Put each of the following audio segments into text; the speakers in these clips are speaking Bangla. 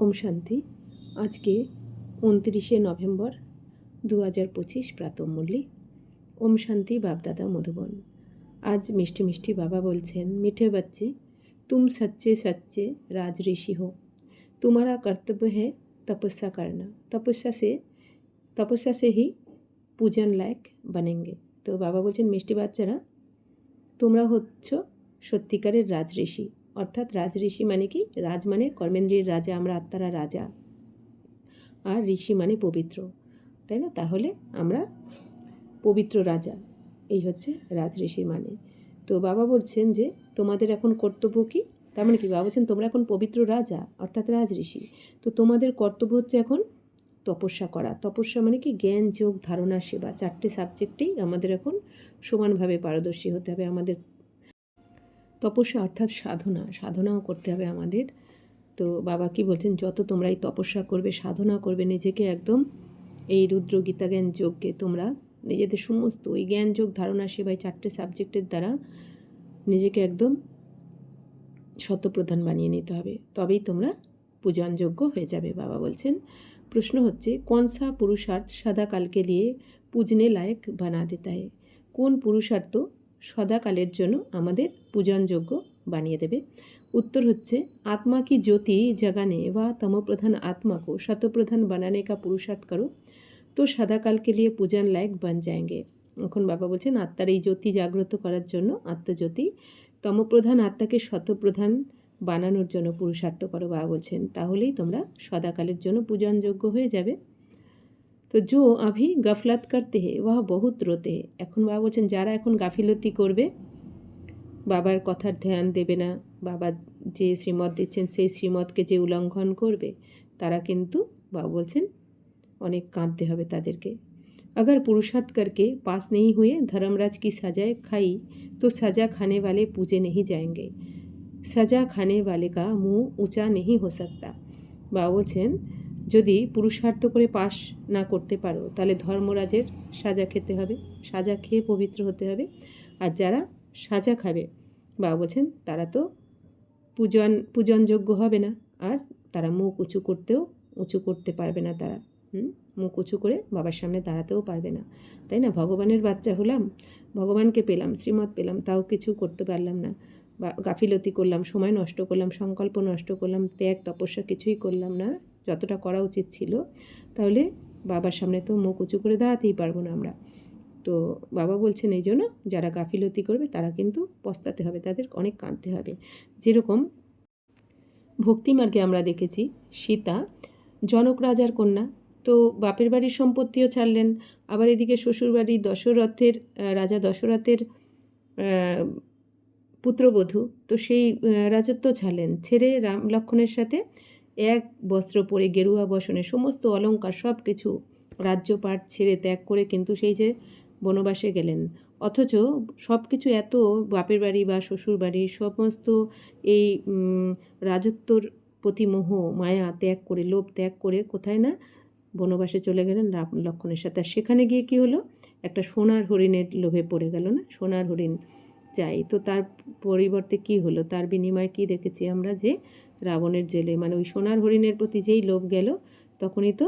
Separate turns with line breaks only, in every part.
ओम शांति। आज के 29 नवेम्बर 2025 प्रातः मुरली। ओम शांति बाप दादा मधुबन। आज मिष्टी मिष्टी बाबा बोलছেন, मीठे बच्चे तुम सच्चे सच्चे राज ऋषि हो। तुम्हारा कर्तव्य है तपस्या करना। तपस्या से ही पूजन लायक बनेंगे। तो बाबा बोलছেন, মিষ্টি বাচ্চারা তোমরা হচ্ছ সত্যিকারের রাজ ঋষি। অর্থাৎ রাজ ঋষি মানে কি? রাজ মানে কর্মেন্দ্রিয়ের রাজা, আমরা আত্মারা রাজা, আর ঋষি মানে পবিত্র, তাই না? তাহলে আমরা পবিত্র রাজা, এই হচ্ছে রাজ ঋষির মানে। তো বাবা বলছেন যে তোমাদের এখন কর্তব্য কি? তার মানে কি? বাবা বলছেন তোমরা এখন পবিত্র রাজা অর্থাৎ রাজ ঋষি। তো তোমাদের কর্তব্য হচ্ছে এখন তপস্যা করা। তপস্যা মানে কি? জ্ঞান, যোগ, ধারণা, সেবা, চারটে সাবজেক্টেই আমাদের এখন সমানভাবে পারদর্শী হতে হবে। আমাদের তপস্যা অর্থাৎ সাধনাও করতে হবে আমাদের। তো বাবা কি বলছেন? যত তোমরা এই তপস্যা করবে, সাধনা করবে, নিজেকে একদম এই রুদ্র গীতা জ্ঞান যোগকে তোমরা নিজেদের সমস্ত ওই জ্ঞান, যোগ, ধারণা, সেবায় চারটে সাবজেক্টের দ্বারা নিজেকে একদম শতপ্রধান বানিয়ে নিতে হবে, তবেই তোমরা পূজনযোগ্য হয়ে যাবে। বাবা বলছেন, প্রশ্ন হচ্ছে कौन सा पुरुषार्थ সদাকালকে লিয়ে পূজনে লায়ক বানা দেতা है? কোন পুরুষার্থ সদাকালের জন্য আমাদের পূজনযোগ্য বানিয়ে দেবে? उत्तर হচ্ছে आत्मा की ज्योति जगाने व तमोप्रधान आत्मा को शतप्रधान बनाने का पुरुषार्थ करो तो सदाकाल के लिए पूजन लायक बन जाएंगे। এখন বাবা বলছেন আত্মার এই জ্যোতি জাগ্রত করার জন্য, আত্মজ্যোতি, তমপ্রধান আত্মাকে শতপ্রধান বানানোর জন্য পুরুষার্থ করো। বাবা বলছেন তাহলেই তোমরা সদাকালের জন্য পূজনযোগ্য হয়ে যাবে। তো जो अभी गफलत करते हैं वह बहुत रोते हैं। এখন বাবা বলছেন যারা এখন গাফিলতি করবে, বাবার কথার ধ্যান দেবে না, বাবা যে শ্রীমত দিচ্ছেন সেই শ্রীমতকে যে উল্লঙ্ঘন করবে, তারা কিন্তু বাবা বলছেন অনেক কাঁদতে হবে তাদেরকে। अगर पुरुषार्थ करके पास नहीं हुए धर्मराज की सजाएं खाई तो सजा खाने वाले पूजे नहीं जाएंगे। सजा खाने वाले का मुंह ऊंचा नहीं हो सकता। বাবা বলছেন যদি পুরুষার্থ করে পাশ না করতে পারো তাহলে ধর্মরাজের সাজা খেতে হবে, সাজা খেয়ে পবিত্র হতে হবে। আর যারা সাজা খাবে, বাবা বলছেন তারা তো পূজনযোগ্য হবে না, আর তারা মুখ উঁচু করতে পারবে না। তারা মুখ উঁচু করে বাবার সামনে দাঁড়াতেও পারবে না, তাই না? ভগবানের বাচ্চা হলাম, ভগবানকে পেলাম, শ্রীমত পেলাম, তাও কিছু করতে পারলাম না, বা গাফিলতি করলাম, সময় নষ্ট করলাম, সংকল্প নষ্ট করলাম, ত্যাগ তপস্যা কিছুই করলাম না যতটা করা উচিত ছিল, তাহলে বাবার সামনে তো মুখ উঁচু করে দাঁড়াতেই পারবো না আমরা। তো বাবা বলছেন এই জন্য যারা গাফিলতি করবে তারা কিন্তু পস্তাতে হবে, তাদের অনেক কাঁদতে হবে। যেরকম ভক্তিমার্গে আমরা দেখেছি সীতা জনক রাজার কন্যা, তো বাপের বাড়ির সম্পত্তিও ছাড়লেন, আবার এদিকে শ্বশুরবাড়ি রাজা দশরথের পুত্রবধূ, তো সেই রাজত্ব ছাড়লেন, ছেড়ে রাম লক্ষ্মণের সাথে এক বস্ত্র পরে গেরুয়া বসনে সমস্ত অলঙ্কার সব কিছু রাজ্যপাট ছেড়ে ত্যাগ করে কিন্তু সেই যে বনবাসে গেলেন। অথচ সব কিছু এত বাপের বাড়ি বা শ্বশুর বাড়ি সমস্ত এই রাজত্বর প্রতি মোহ মায়া ত্যাগ করে, লোভ ত্যাগ করে কোথায় না বনবাসে চলে গেলেন রাম লক্ষ্মণের সাথে। আর সেখানে গিয়ে কি হলো? একটা সোনার হরিণের লোভে পড়ে গেল না, সোনার হরিণ চাই। তো তার পরিবর্তে কি হলো? তার বিনিময়ে কি দেখেছি আমরা? যে রাবণের জেলে, মানে ওই সোনার হরিণের প্রতি যেই লোভ গেল তখনই তো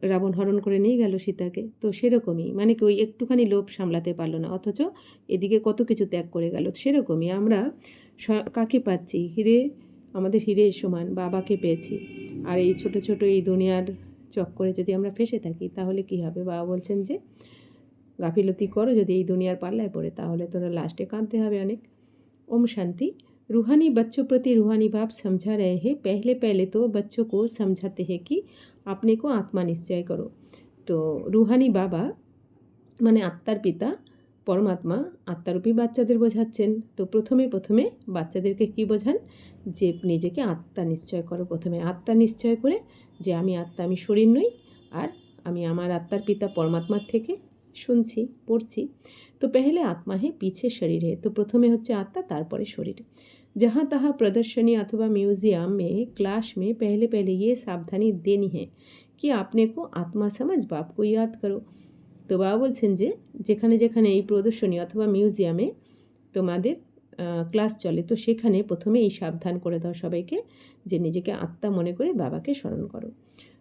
রাবণ হরণ করে নিয়ে গেল সীতাকে। তো সেরকমই, মানে কি ওই একটুখানি লোভ সামলাতে পারলো না, অথচ এদিকে কত কিছু ত্যাগ করে গেল। সেরকমই আমরা কাকে পাচ্ছি? আমাদের হীরের সমান বাবাকে পেয়েছি। আর এই ছোট ছোট এই দুনিয়ার চক্করে যদি আমরা ফেসে থাকি তাহলে কি হবে? বাবা বলছেন যে গাফিলতি করো যদি এই দুনিয়ার পাল্লায় পড়ে, তাহলে তোরা লাস্টে কাঁদতে হবে অনেক। ओम शांति। रूहानी बच्चों प्रति रूहानी बाप समझा रहे हैं। पहले तो बच्चों को समझाते हैं कि अपने को आत्मा निश्चय करो। তো রুহানি বাবা মানে আত্মার পিতা পরমাত্মা আত্মারূপী বাচ্চাদের বোঝাচ্ছেন। তো প্রথমে বাচ্চাদেরকে কি বোঝান? যে নিজেকে আত্মা নিশ্চয় করো। প্রথমে আত্মা নিশ্চয় করে যে আমি আত্মা, আমি শরীর নই, আর আমি আমার আত্মার পিতা পরমাত্মার থেকে শুনছি, পড়ছি। তো पहले आत्मा है पीछे शरीर है। तो प्रथमे হচ্ছে আত্মা, তারপরে শরীর। जहाँ तहाँ प्रदर्शनी अथवा म्यूजियम में क्लास में पहले ये सावधानी देनी है कि अपने को आत्मा समझ बाप को याद करो। তো বাবা বলছেন যে যেখানে যেখানে এই প্রদর্শনী অথবা মিউজিয়ামে তোমাদের ক্লাস চলে, তো সেখানে প্রথমেই সাবধান করে দাও সবাইকে যে নিজেকে আত্মা মনে করে বাবাকে স্মরণ করো।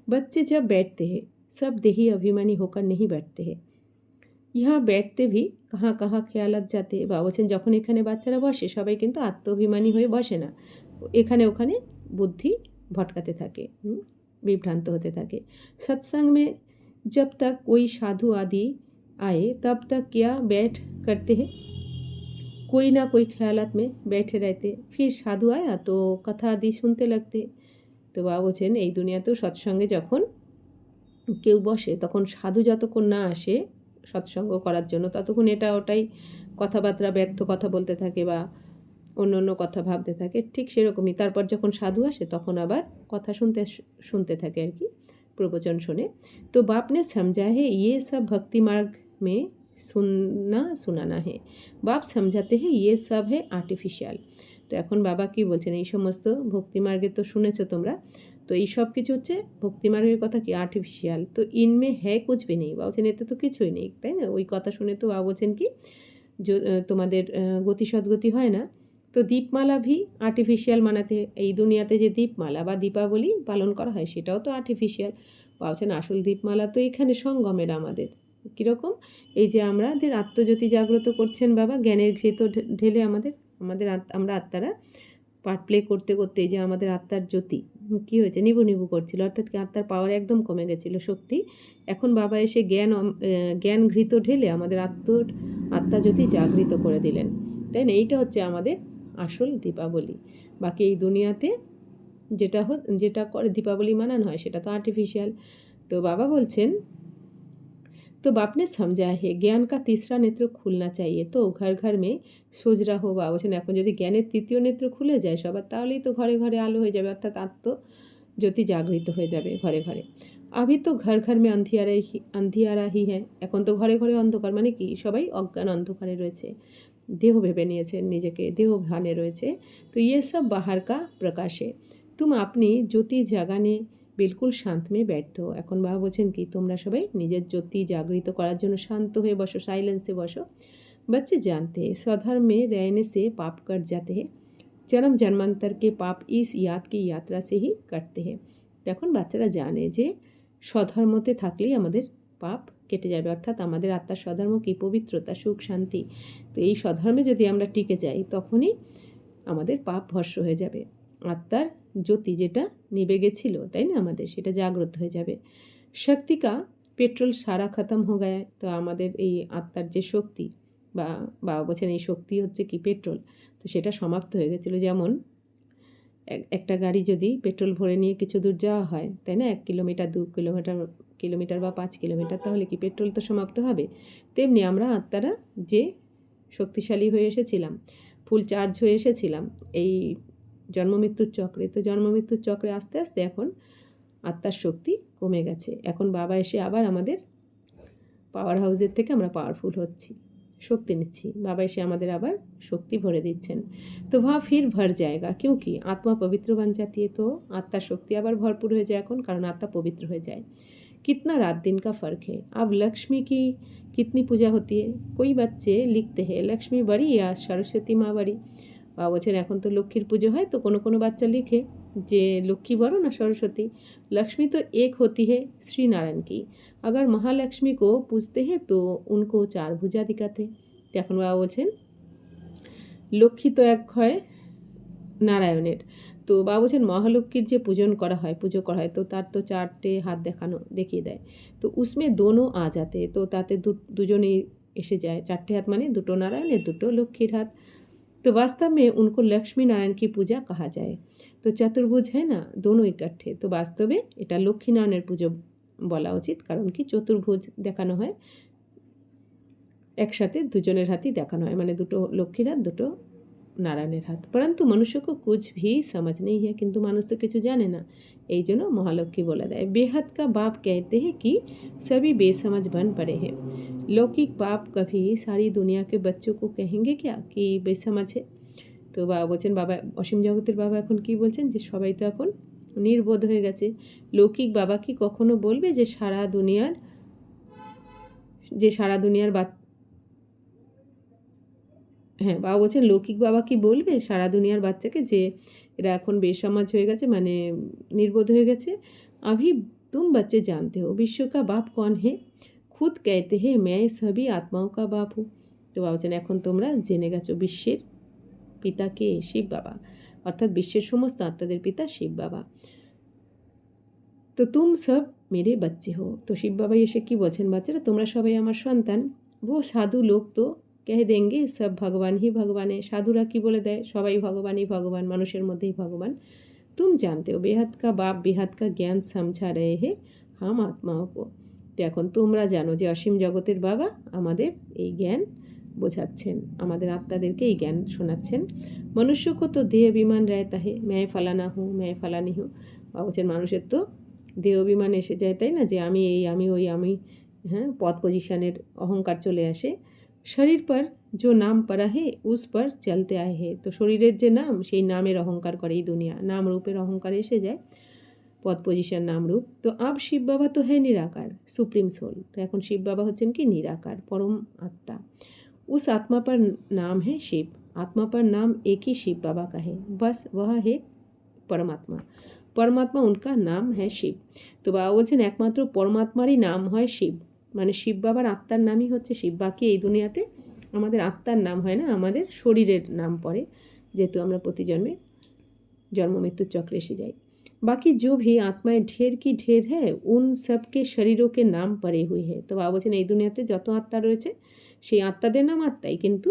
बच्चे जब बैठते हैं सब देही अभिमानी होकर नहीं बैठते हैं, यहाँ बैठते भी कहाँ कहाँ খেয়ালাত যাতে। বা বলছেন যখন এখানে বাচ্চারা বসে সবাই কিন্তু আত্মঅভিমানী হয়ে বসে না, এখানে ওখানে বুদ্ধি ভটকাতে থাকে, বিভ্রান্ত হতে থাকে। सत्संग में जब तक कोई साधु आदि आए तब तक क्या बैठ करते हैं, कोई ना कोई ख्यालात में बैठे रहते, फिर साधु आया तो कथा आदि सुनते लगते। তো বাবা বলছেন এই দুনিয়াতেও সৎসঙ্গে যখন কেউ বসে তখন সাধু যতক্ষণ না আসে সৎসঙ্গ করার জন্য ততক্ষণ এটা ওটাই কথাবার্তা ব্যর্থ কথা বলতে থাকে বা অন্য অন্য কথা ভাবতে থাকে, ঠিক সেরকমই তারপর যখন সাধু আসে তখন আবার কথা শুনতে থাকে আর কি, প্রবচন শোনে। তো বাপ ने समझा है ये सब भक्ति मार्ग में सुनाना है, बाप समझाते हैं ये सब है आर्टिफिशियल। তো এখন বাবা কি বলছেন, এই সমস্ত ভক্তিমার্গে তো শুনেছো তোমরা, তো এই সব কিছু হচ্ছে ভক্তিমার্গের কথা কি আর্টিফিশিয়াল, তো ইনমে হ্যাঁ কুছ ভি নেই। বাবা বলছেন এতে তো কিছুই নেই, তাই না? ওই কথা শুনে তো বাবা বলছেন কি তোমাদের গতি সদ্গতি হয় না। তো দীপমালা ভি আর্টিফিশিয়াল মানাতে, এই দুনিয়াতে যে দীপমালা বা দীপাবলি পালন করা হয় সেটাও তো আর্টিফিশিয়াল। বাবা বলছেন আসল দীপমালা তো এখানে সঙ্গমের আমাদের। কীরকম? এই যে আমাদের আত্মজ্যোতি জাগ্রত করছেন বাবা, জ্ঞানের ঘৃত ঢেলে আমরা আত্মারা পার্ট প্লে করতে করতে এই যে আমাদের আত্মার জ্যোতি কী হয়েছে, নিবু নিবু করছিল, অর্থাৎ কি আত্মার পাওয়ার একদম কমে গেছিলো, শক্তি। এখন বাবা এসে জ্ঞান ঘৃত ঢেলে আমাদের আত্মা জ্যোতি জাগৃত করে দিলেন, তাই না? এইটা হচ্ছে আমাদের আসল দীপাবলি। বাকি এই দুনিয়াতে যেটা করে দীপাবলি মানানো হয় সেটা তো আর্টিফিশিয়াল। তো বাবা বলছেন तो बाप ने समझा है ज्ञान का तीसरा नेत्र खुलना चाहिए, तो घर घर में सोच रहा हो। বাবা বলছেন এখন যদি জ্ঞানের তৃতীয় নেত্র খুলে যায় সবার, তাহলেই তো ঘরে ঘরে আলো হয়ে যাবে, অর্থাৎ আত্মজ্যোতি জাগৃত হয়ে যাবে ঘরে ঘরে। আভি তো ঘর ঘর মে अंधियारा ही है, এখন তো ঘরে ঘরে অন্ধকার, মানে কি সবাই অজ্ঞান অন্ধকারে রয়েছে, দেহ ভেবে নিয়েছেন নিজেকে, দেহ ভানে রয়েছে। তো ইয়ে সব বাহার কা প্রকাশ है, तुम अपनी ज्योति जगाने बिल्कुल शांत में बैठते हो। এখন বাবা বলছেন কি তোমরা সবাই নিজের জ্যোতি জাগৃত করার জন্য শান্ত হয়ে বসো, সাইলেন্সে বসো। बच्चे जानते हैं स्वधर्म में रहने से पाप कट जाते हैं, जन्म जन्मांतर के पाप इस याद की यात्रा से ही कटते हैं। এখন বাচ্চারা জানে যে স্বধর্মতে থাকলেই আমাদের পাপ কেটে যাবে, অর্থাৎ আমাদের আত্মার স্বধর্ম কি পবিত্রতা, সুখ, শান্তি। তো এই স্বধর্মে যদি আমরা টিকে যাই তখনই আমাদের পাপ ভস্ম হয়ে যাবে, আত্মার জ্যোতি যেটা নিভে গেছিল তাই না আমাদের, সেটা জাগ্রত হয়ে যাবে। শক্তি কা পেট্রোল সারা খতম হয়ে গায়, তো আমাদের এই আত্মার যে শক্তি বা বলছেন এই শক্তি হচ্ছে কি পেট্রোল, তো সেটা সমাপ্ত হয়ে গেছিলো। যেমন একটা গাড়ি যদি পেট্রোল ভরে নিয়ে কিছু দূর যাওয়া হয় তাই না, 1 কিলোমিটার 2 কিলোমিটার বা 5 কিলোমিটার, তাহলে কি পেট্রোল তো সমাপ্ত হবে। তেমনি আমরা আত্মারা যে শক্তিশালী হয়ে এসেছিলাম, ফুল চার্জ হয়ে এসেছিলাম এই জন্মমৃত্যুর চক্রে, তো জন্মমৃত্যুর চক্রে আস্তে আস্তে এখন আত্মার শক্তি কমে গেছে। এখন বাবা এসে আবার আমাদের পাওয়ার হাউসের থেকে আমরা পাওয়ারফুল হচ্ছি, শক্তি নিচ্ছি, বাবা এসে আমাদের আবার শক্তি ভরে দিচ্ছেন। তো ফির ভর জায়গা क्योंकि আত্মা পবিত্র बन जाती है, তো আত্মার শক্তি আবার ভরপুর হয়ে যায় এখন, কারণ আত্মা পবিত্র হয়ে যায়। कितना रात दिन का फ़र्क है, अब लक्ष्मी की कितनी पूजा होती है, कोई बच्चे लिखते हैं लक्ष्मी बड़ी या सरस्वती माँ बड़ी। বাবা বলছেন এখন তো লক্ষ্মীর পুজো হয়, তো কোনো কোনো বাচ্চা লিখে যে লক্ষ্মী বড় না সরস্বতী। लक्ष्मी तो एक होती है श्री नारायण की, अगर महालक्ष्मी को पूजते हैं तो उनको 4 भुजा दिखाते। এখন বাবা বলছেন লক্ষ্মী তো এক হয় নারায়ণের, তো বাবা বলছেন মহালক্ষ্মীর যে পুজো করা হয় তো তার তো 4টে হাত দেখিয়ে দেয়, তো উসমে দোনো আ যাতে, তো তাতে দুজনেই এসে যায়, 4টে হাত মানে 2টো নারায়ণের 2টো লক্ষ্মীর হাত। तो वास्तव में उनको लक्ष्मी नारायण की पूजा कहा जाए, तो चतुर्भुज है ना दोनों इकट्ठे, तो वास्तवे এটা লক্ষ্মী নারায়ণের পুজো বলা উচিত, কারণ কি চতুর্ভুজ দেখানো হয়, একসাথে দুজনের হাতই দেখানো হয়, মানে 2টো লক্ষ্মীর হাত 2টো নারায়ণের হাত। परंतु मनुष्य को कुछ भी समझ नहीं है, কিন্তু মানুষ তো কিছু জানে না, এই জন্য মহালক্ষ্মী বলে দেয়। बेहद का बाप कहते हैं कि सभी बेसमझ बन पड़े हैं, लौकिक बाप कभी सारी दुनिया के बच्चों को कहेंगे क्या कि बेसमझ है। তো বাবা বলছেন, বাবা অসীম জগতের বাবা এখন কি বলছেন যে সবাই তো এখন নির্বোধ হয়ে গেছে, লৌকিক বাবা কি কখনো বলবে যে সারা দুনিয়ার হ্যাঁ, বাবা বলছেন লৌকিক বাবা কি বলবে সারা দুনিয়ার বাচ্চাকে যে এরা এখন বেসমাজ হয়ে গেছে, মানে নির্বোধ হয়ে গেছে। अभी तुम बच्चे जानते हो विश्व का बाप कौन है, खुद कहते हैं मैं सभी आत्माओं का बाप हूँ। তো বাবা বলছেন এখন তোমরা জেনে গেছো বিশ্বের পিতা কে, শিব বাবা, অর্থাৎ বিশ্বের সমস্ত আত্মাদের পিতা শিব বাবা। তো তুম সব মেরে বাচ্চে হো, তো শিব বাবাই এসে কি বলছেন, বাচ্চারা তোমরা সবাই আমার সন্তান। ও সাধু লোক তো কহে দেঙ্গে সব ভগবান হি ভগবান, সাধুরা কি বলে দেয় সবাই ভগবানই ভগবান, মানুষের মধ্যেই ভগবান। तुम जानते हो बेहद का बाप बेहद का ज्ञान समझा रहे हैं हम आत्माओं को। তো এখন তোমরা জানো যে অসীম জগতের বাবা আমাদের এই জ্ঞান বোঝাচ্ছেন, আমাদের আত্মাদেরকে এই জ্ঞান শোনাচ্ছেন। মনুষ্য কো তো দেহ অভিমান रहता है मैं फलाना हूँ मैं फलानी हूँ। বাবা বলছেন মানুষের তো দেহ অভিমান এসে যায়, তাই না, যে আমি এই আমি ওই আমি, হ্যাঁ, পদ পজিশনের অহংকার চলে আসে। শরীর পর जो नाम पड़ा है उस पर चलते आए हैं, তো শরীরের যে নাম সেই নামের অহংকার করে এই দুনিয়া, নাম রূপের অহংকার এসে যায়, পদ পজিশন নাম রূপ। তো আব শিব বাবা তো হ্যাঁ নিরাকার সুপ্রিম সোল, তো এখন শিব বাবা হচ্ছেন কি নিরাকার পরম আত্মা। उस आत्मा पर नाम है शिव, आत्मा पर नाम एक ही शिव बाबा का है, बस वह है परमात्मा, परमात्मा उनका नाम है शिव। তো বাবা বলছেন একমাত্র পরমাত্মারই নাম হয় শিব, মানে শিব বাবার আত্মার নামই হচ্ছে শিব। বাকি এই দুনিয়াতে আমাদের আত্মার নাম হয় না, আমাদের শরীরের নাম পড়ে, যেহেতু আমরা প্রতি জন্মে জন্ম মৃত্যুর চক্রে এসে যাই। বাকি जो भी आत्माएं ढेर की ढेर है उन सब के शरीरों के नाम पड़े हुए है। তো বাবা বলছেন এই দুনিয়াতে যত আত্মা রয়েছে সেই আত্মাদের নাম আত্মাই, কিন্তু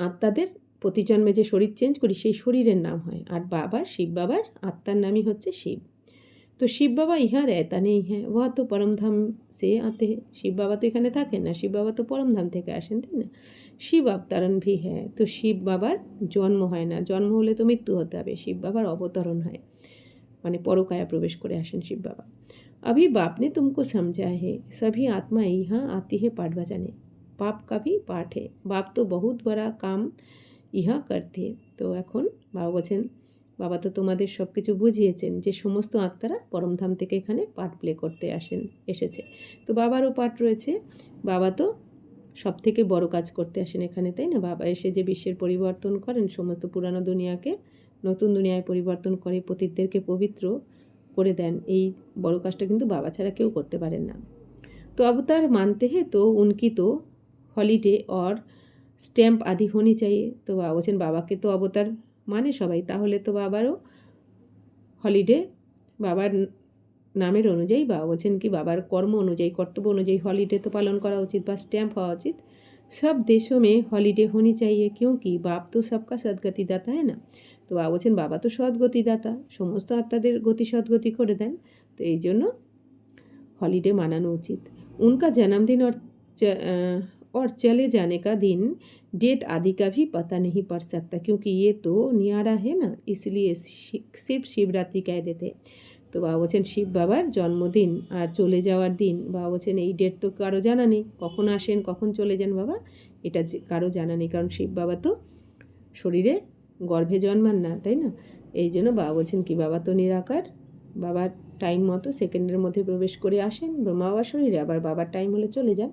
আত্মাদের প্রতি জন্মে যে শরীর চেঞ্জ করি সেই শরীরের নাম হয়, আর বাবার শিব বাবার আত্মার নামই হচ্ছে শিব। তো শিব বাবা ইহা रहता नहीं है वह तो परमधाम से आते हैं, শিব বাবা তো এখানে থাকেন না, শিব বাবা তো পরমধাম থেকে আসেন, তাই না। শিব অবতরণ ভি হ্যাঁ, তো শিব বাবার জন্ম হয় না, জন্ম হলে তো মৃত্যু হতে হবে, শিব বাবার অবতরণ হয়, মানে পরকায়া প্রবেশ করে আসেন শিব বাবা। अभी बाप ने तुमको समझा है सभी आत्मा यहाँ आती है पाठ बजाने, बाप का भी पाठ है, बाप तो बहुत बड़ा काम ইহা করতে। তো এখন বাবা বলছেন বাবা তো তোমাদের সব কিছু বুঝিয়েছেন যে সমস্ত আত্মারা পরমধাম থেকে এখানে পাঠ প্লে করতে এসেছে। তো বাবারও পাঠ রয়েছে, বাবা তো সব থেকে বড় কাজ করতে আসেন এখানে, তাই না। বাবা এসে যে বিশ্বের পরিবর্তন করেন, সমস্ত পুরানো দুনিয়াকে নতুন দুনিয়ায় পরিবর্তন করে পতিতদেরকে পবিত্র করে দেন, এই বড় কাজটা কিন্তু বাবা ছাড়া কেউ করতে পারেন না। তো अवतार मानते हैं तो उनकी तो हॉलीडे और স্ট্যাম্প আদি হোনি চাইয়ে। তো বাবা বলছেন বাবাকে তো অবতার মানে সবাই, তাহলে তো বাবারও হলিডে বাবার নামের অনুযায়ী, বাবা বলছেন কি বাবার কর্ম অনুযায়ী কর্তব্য অনুযায়ী হলিডে তো পালন করা উচিত বা স্ট্যাম্প হওয়া উচিত। সব দেশों में हॉलीडे होनी चाहिए क्योंकि बाप तो सबका सदगति दाता है ना। তো বাবা বলছেন বাবা তো সদ্গতি দাতা, সমস্ত আত্মাদের গতি সদ্গতি করে দেন, তো এই জন্য हॉलीडे मानाना उचित। उनका जन्मदिन और चले जाने का दिन डेट आदि का भी पता नहीं पड़ सकता क्योंकि ये तो न्यारा है ना, इसलिए सिर्फ शिवरात्रि कह देते। তো বাবা বলছেন শিব বাবার জন্মদিন আর চলে যাওয়ার দিন, বাবা বলছেন এই ডেট তো কারো জানা নেই, কখন আসেন কখন চলে যান বাবা, এটা কারো জানা নেই, কারণ শিব বাবা তো শরীরে গর্ভে জন্মান না, তাই না। এই জন্য বাবা বলছেন কি বাবা তো নিরাকার, বাবার টাইম মতো সেকেন্ডের মধ্যে প্রবেশ করে আসেন ব্রহ্মা বাবার শরীরে, আবার বাবার টাইম হলে চলে যান,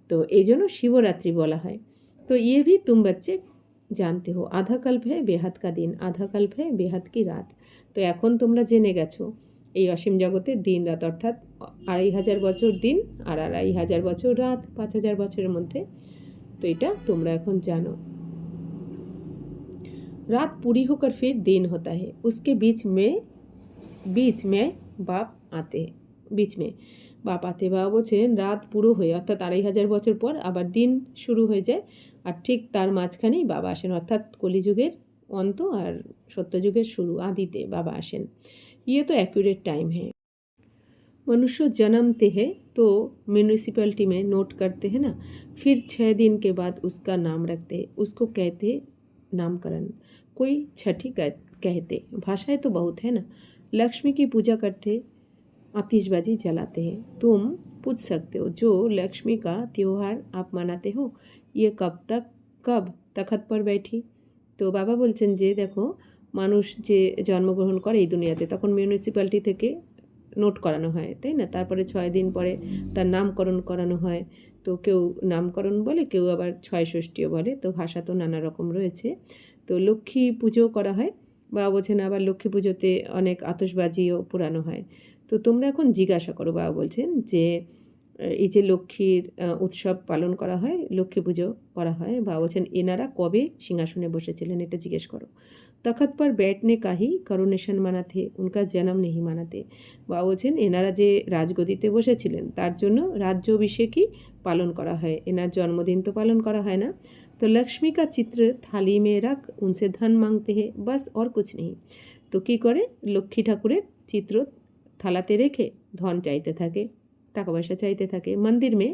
তো এই জন্য শিবরাত্রি বলা হয়। তো ইয়ে ভি তুম বাচ্চে জানতে হো আধা কল্প হ্যাঁ বেহাত কা দিন আধা কল্প হ্যাঁ বেহাত কি রাত। তো এখন তোমরা জেনে গেছো এই অসীম জগতের দিন রাত, অর্থাৎ 2500 বছর দিন আর 2500 বছর রাত, 5000 বছরের মধ্যে, তো এটা তোমরা এখন জানো। रात पूरी होकर फिर दिन होता है उसके बीच में बाप आते हैं, बीच में বাপ আতে। বাবা বলছেন রাত পুরো হয়ে অর্থাৎ 2500 বছর পর আবার দিন শুরু হয়ে যায়, আর ঠিক তার মাঝখানেই বাবা আসেন, অর্থাৎ কলিযুগের অন্ত আর সত্যযুগের শুরু, আদিতে বাবা আসেন। ये तो एक्यूरेट टाइम है। मनुष्य जन्मते हैं तो म्यूनिसिपैलिटी में नोट करते हैं ना, फिर 6 दिन के बाद उसका नाम रखते हैं, उसको कहते हैं नामकरण, कोई छठी कहते, भाषाएं तो बहुत है ना। लक्ष्मी की पूजा करते, आतिशबाजी जलाते हैं। तुम पूछ सकते हो जो लक्ष्मी का त्यौहार आप मनाते हो ये कब तखत पर बैठी। তো বাবা বলছেন যে দেখো মানুষ যে জন্মগ্রহণ করে এই দুনিয়াতে তখন মিউনিসিপ্যালিটি থেকে নোট করানো হয়, তাই না? তারপরে 6 দিন পরে তার নামকরণ করানো হয়। তো কেউ নামকরণ বলে, কেউ আবার ছয় ষষ্ঠীও বলে। তো ভাষা তো নানা রকম রয়েছে। তো লক্ষ্মী পুজো করা হয়। বাবা বলছেন আবার লক্ষ্মী পুজোতে অনেক আতশবাজিও পোড়ানো হয়। তো তোমরা এখন জিজ্ঞাসা করো, বাবা বলছেন যে এই যে লক্ষ্মীর উৎসব পালন করা হয়, লক্ষ্মী পুজো করা হয়, বাবা বলছেন এনারা কবে সিংহাসনে বসেছিলেন এটা জিজ্ঞেস করো। তখত পর बैठने का ही करोनेशन माना थे, उनका जन्म नहीं मानाते। বাবা বলছেন এনারা যে রাজগদিতে বসেছিলেন তার জন্য রাজ্যাভিষেকই পালন করা হয়, এনার জন্মদিন তো পালন করা হয় না। তো লক্ষ্মী কা চিত্র থালি মে রাখ উনসে ধন মাংতে হে, বাস और कुछ नहीं। তো কী করে, লক্ষ্মী ঠাকুরের চিত্র থালাতে রেখে ধন চাইতে থাকে, টাকা পয়সা চাইতে থাকে। मंदिर में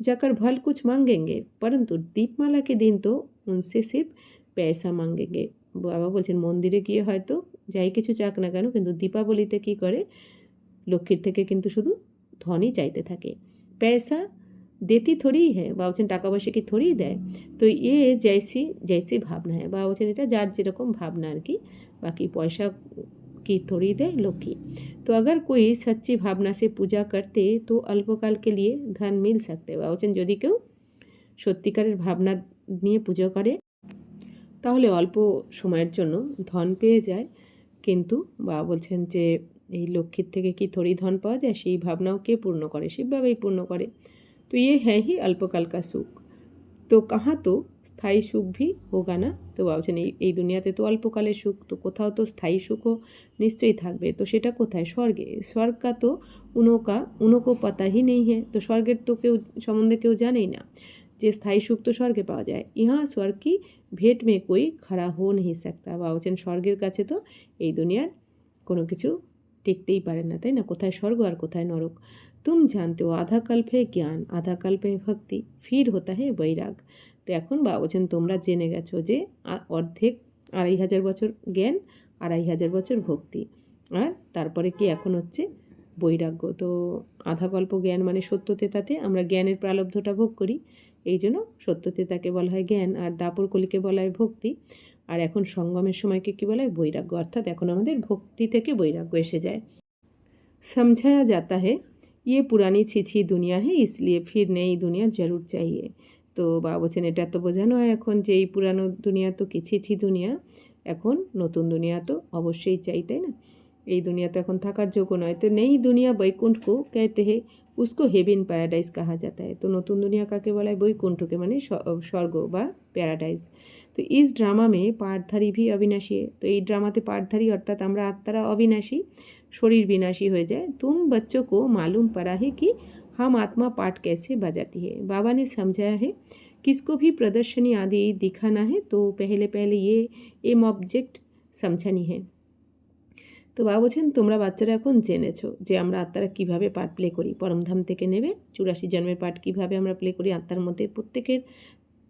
जाकर भल कुछ मांगेंगे, परंतु दीपमाला के दिन तो उनसे सिर्फ पैसा मांगेंगे। বাবা বলছেন মন্দিরে গিয়ে হয়তো যাই কিছু চাক না কেন, কিন্তু দীপাবলিতে কী করে, লক্ষ্মীর থেকে কিন্তু শুধু ধনই চাইতে থাকে। पैसा देती थोड़ी है, বাবা বলছেন টাকা পয়সা কি থোড়ি দেয়। তো জैसी जैसी ভাবনা है, বাবা বলছেন এটা যার যেরকম ভাবনা আর কি, বাকি পয়সা কি থোড়ি দেয় লক্ষ্মী। तो अगर कोई सच्ची भावना से पूजा करते तो अल्पकाल के लिए धन मिल सकते। বাবা বলছেন যদি কেউ সত্যিকারের ভাবনা নিয়ে পুজো করে তাহলে অল্প সময়ের জন্য ধন পেয়ে যায়। কিন্তু বাবা বলছেন যে এই লক্ষ্মীর থেকে কি থোড়ি ধন পাওয়া যায়, সেই ভাবনাও কে পূর্ণ করে, শিববাবাই পূর্ণ করে। তো হ্যাঁ হি অল্পকাল কা সুখ, তো কাহা তো স্থায়ী সুখ ভি হোগা না। তো বাবা বলছেন এই দুনিয়াতে তো অল্পকালের সুখ, তো কোথাও তো স্থায়ী সুখও নিশ্চয়ই থাকবে। তো সেটা কোথায়, স্বর্গে। স্বর্গ কা তো উনোকো পাতা হি নেই হ্যাঁ, তো স্বর্গের তো কেউ সম্বন্ধে কেউ জানেই না, যে স্থায়ী সুখ তো স্বর্গে পাওয়া যায়। ইহা স্বর্গ কি ভেট মে কই খাড়া হো নেই সাকতা। বাবা বলছেন স্বর্গের কাছে তো এই দুনিয়ার কোনো কিছু টিকতেই পারে না, তাই না? কোথায় স্বর্গ আর কোথায় নরক। तुम जानते हो आधा कल्प है ज्ञान, आधा कल्प है भक्ति, फिर होता है বৈরাগ। তো এখন বাবা বলছেন তোমরা জেনে গেছো যে অর্ধেক 2500 বছর জ্ঞান, 2500 বছর ভক্তি, আর তারপরে কি এখন হচ্ছে বৈরাগ্য। তো আধা কল্প জ্ঞান মানে সত্যতেতাতে আমরা জ্ঞানের প্রালব্ধটা ভোগ করি, এই জন্য সত্যতেতাকে বলা হয় জ্ঞান, আর দাপর কলিকে বলা হয় ভক্তি, আর এখন সঙ্গমের সময়কে কী বলা হয়, বৈরাগ্য। অর্থাৎ এখন আমাদের ভক্তি থেকে বৈরাগ্য এসে যায়। समझाया जाता है ये पुरानी छिछी दुनिया है, इसलिए फिर नई दुनिया जरूर चाहिए। তো বাবা বলছেন এটা তো বোঝানো হয় এখন যে এই পুরানো দুনিয়া তো কি ছিছি দুনিয়া, এখন নতুন দুনিয়া তো অবশ্যই চাই, তাই না? এই দুনিয়া তো এখন থাকার যোগ্য নয়। তো নেই দুনিয়া বৈকুণ্ঠ কো कहते हैं, उसको হেভেন প্যারাডাইজ কাহা जाता है। তো নতুন দুনিয়া কাকে বলা হয়, বৈকুণ্ঠকে, মানে স্বর্গ বা প্যারাডাইজ। তো ইস ড্রামা মে পাঠধারী ভি অবিনাশী है, তো এই ড্রামাতে পাঠধারী অর্থাৎ আমরা আত্মারা অবিনাশী, শরীর বিনাশী হয়ে যায়। तुम बच्चों को मालूम पड़ा है कि हम आत्मा पाठ कैसे बजाती है। बाबा ने समझाया है किसको भी प्रदर्शनी आदि दिखाना है तो पहले पहले ये एम ऑब्जेक्ट समझनी है। তো বাবা বলছেন তোমরা বাচ্চারা এখন জেনেছো যে আমরা আত্মারা কীভাবে পাঠ প্লে করি, পরমধাম থেকে নেবে 84 জন্মের পাঠ কীভাবে আমরা প্লে করি আত্মার মধ্যে।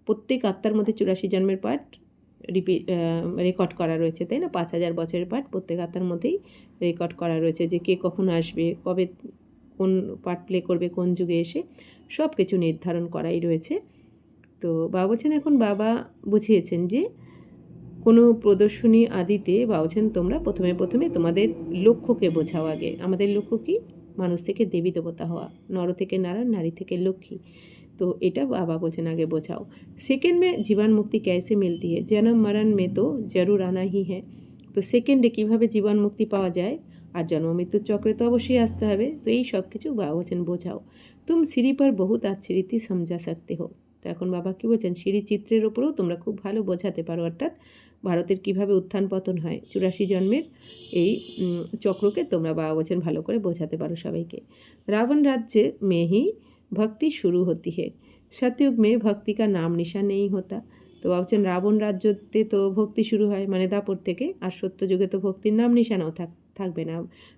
প্রত্যেক আত্মার মধ্যে 84 জন্মের পাঠ রেকর্ড করা রয়েছে, তাই না? 5000 বছরের পাঠ প্রত্যেক আত্মার মধ্যেই রেকর্ড করা রয়েছে, যে কে কখন আসবে, কবে কোন পার্ট প্লে করবে, কোন যুগে এসে, সব কিছু নির্ধারণ করাই রয়েছে। তো বাবা বলছেন এখন বাবা বুঝিয়েছেন যে কোনো প্রদর্শনী আদিতে বাবা বলছেন তোমরা প্রথমে তোমাদের লক্ষ্যকে বোঝাও আগে। আমাদের লক্ষ্য কি, মানুষ থেকে দেবী দেবতা হওয়া, নর থেকে নারায়ণ, নারী থেকে লক্ষ্মী। তো এটা বাবা বলছেন আগে বোঝাও। সেকেন্ড মে জীবন মুক্তি कैसे मिलती है, जन्म मरण में तो जरूर आना ही है। তো সেকেন্ডে কীভাবে জীবন মুক্তি পাওয়া যায়, আর জন্ম মৃত্যুর চক্রে তো অবশ্যই আসতে হবে। তো এই সব কিছু বাবা বলছেন বোঝাও। তুম সিঁড়ি পর বহুত अच्छी रीति समझा सकते हो। তো এখন বাবা কী বলছেন, সিঁড়ি চিত্রের ওপরেও তোমরা খুব ভালো বোঝাতে পারো, অর্থাৎ ভারতের কীভাবে উত্থান পতন হয়, 84 জন্মের এই চক্রকে তোমরা বাবা বলছেন ভালো করে বোঝাতে পারো সবাইকে। রাবণ রাজ্যে में ही भक्ति शुरू होती है, सतयुग में भक्ति का नाम निशान नहीं होता। তো ভাবছেন রাবণ রাজ্যতে তো ভক্তি শুরু হয় মানে দাপর থেকে, আর সত্যযুগে তো ভক্তির নাম নিশানাও থাকবে না।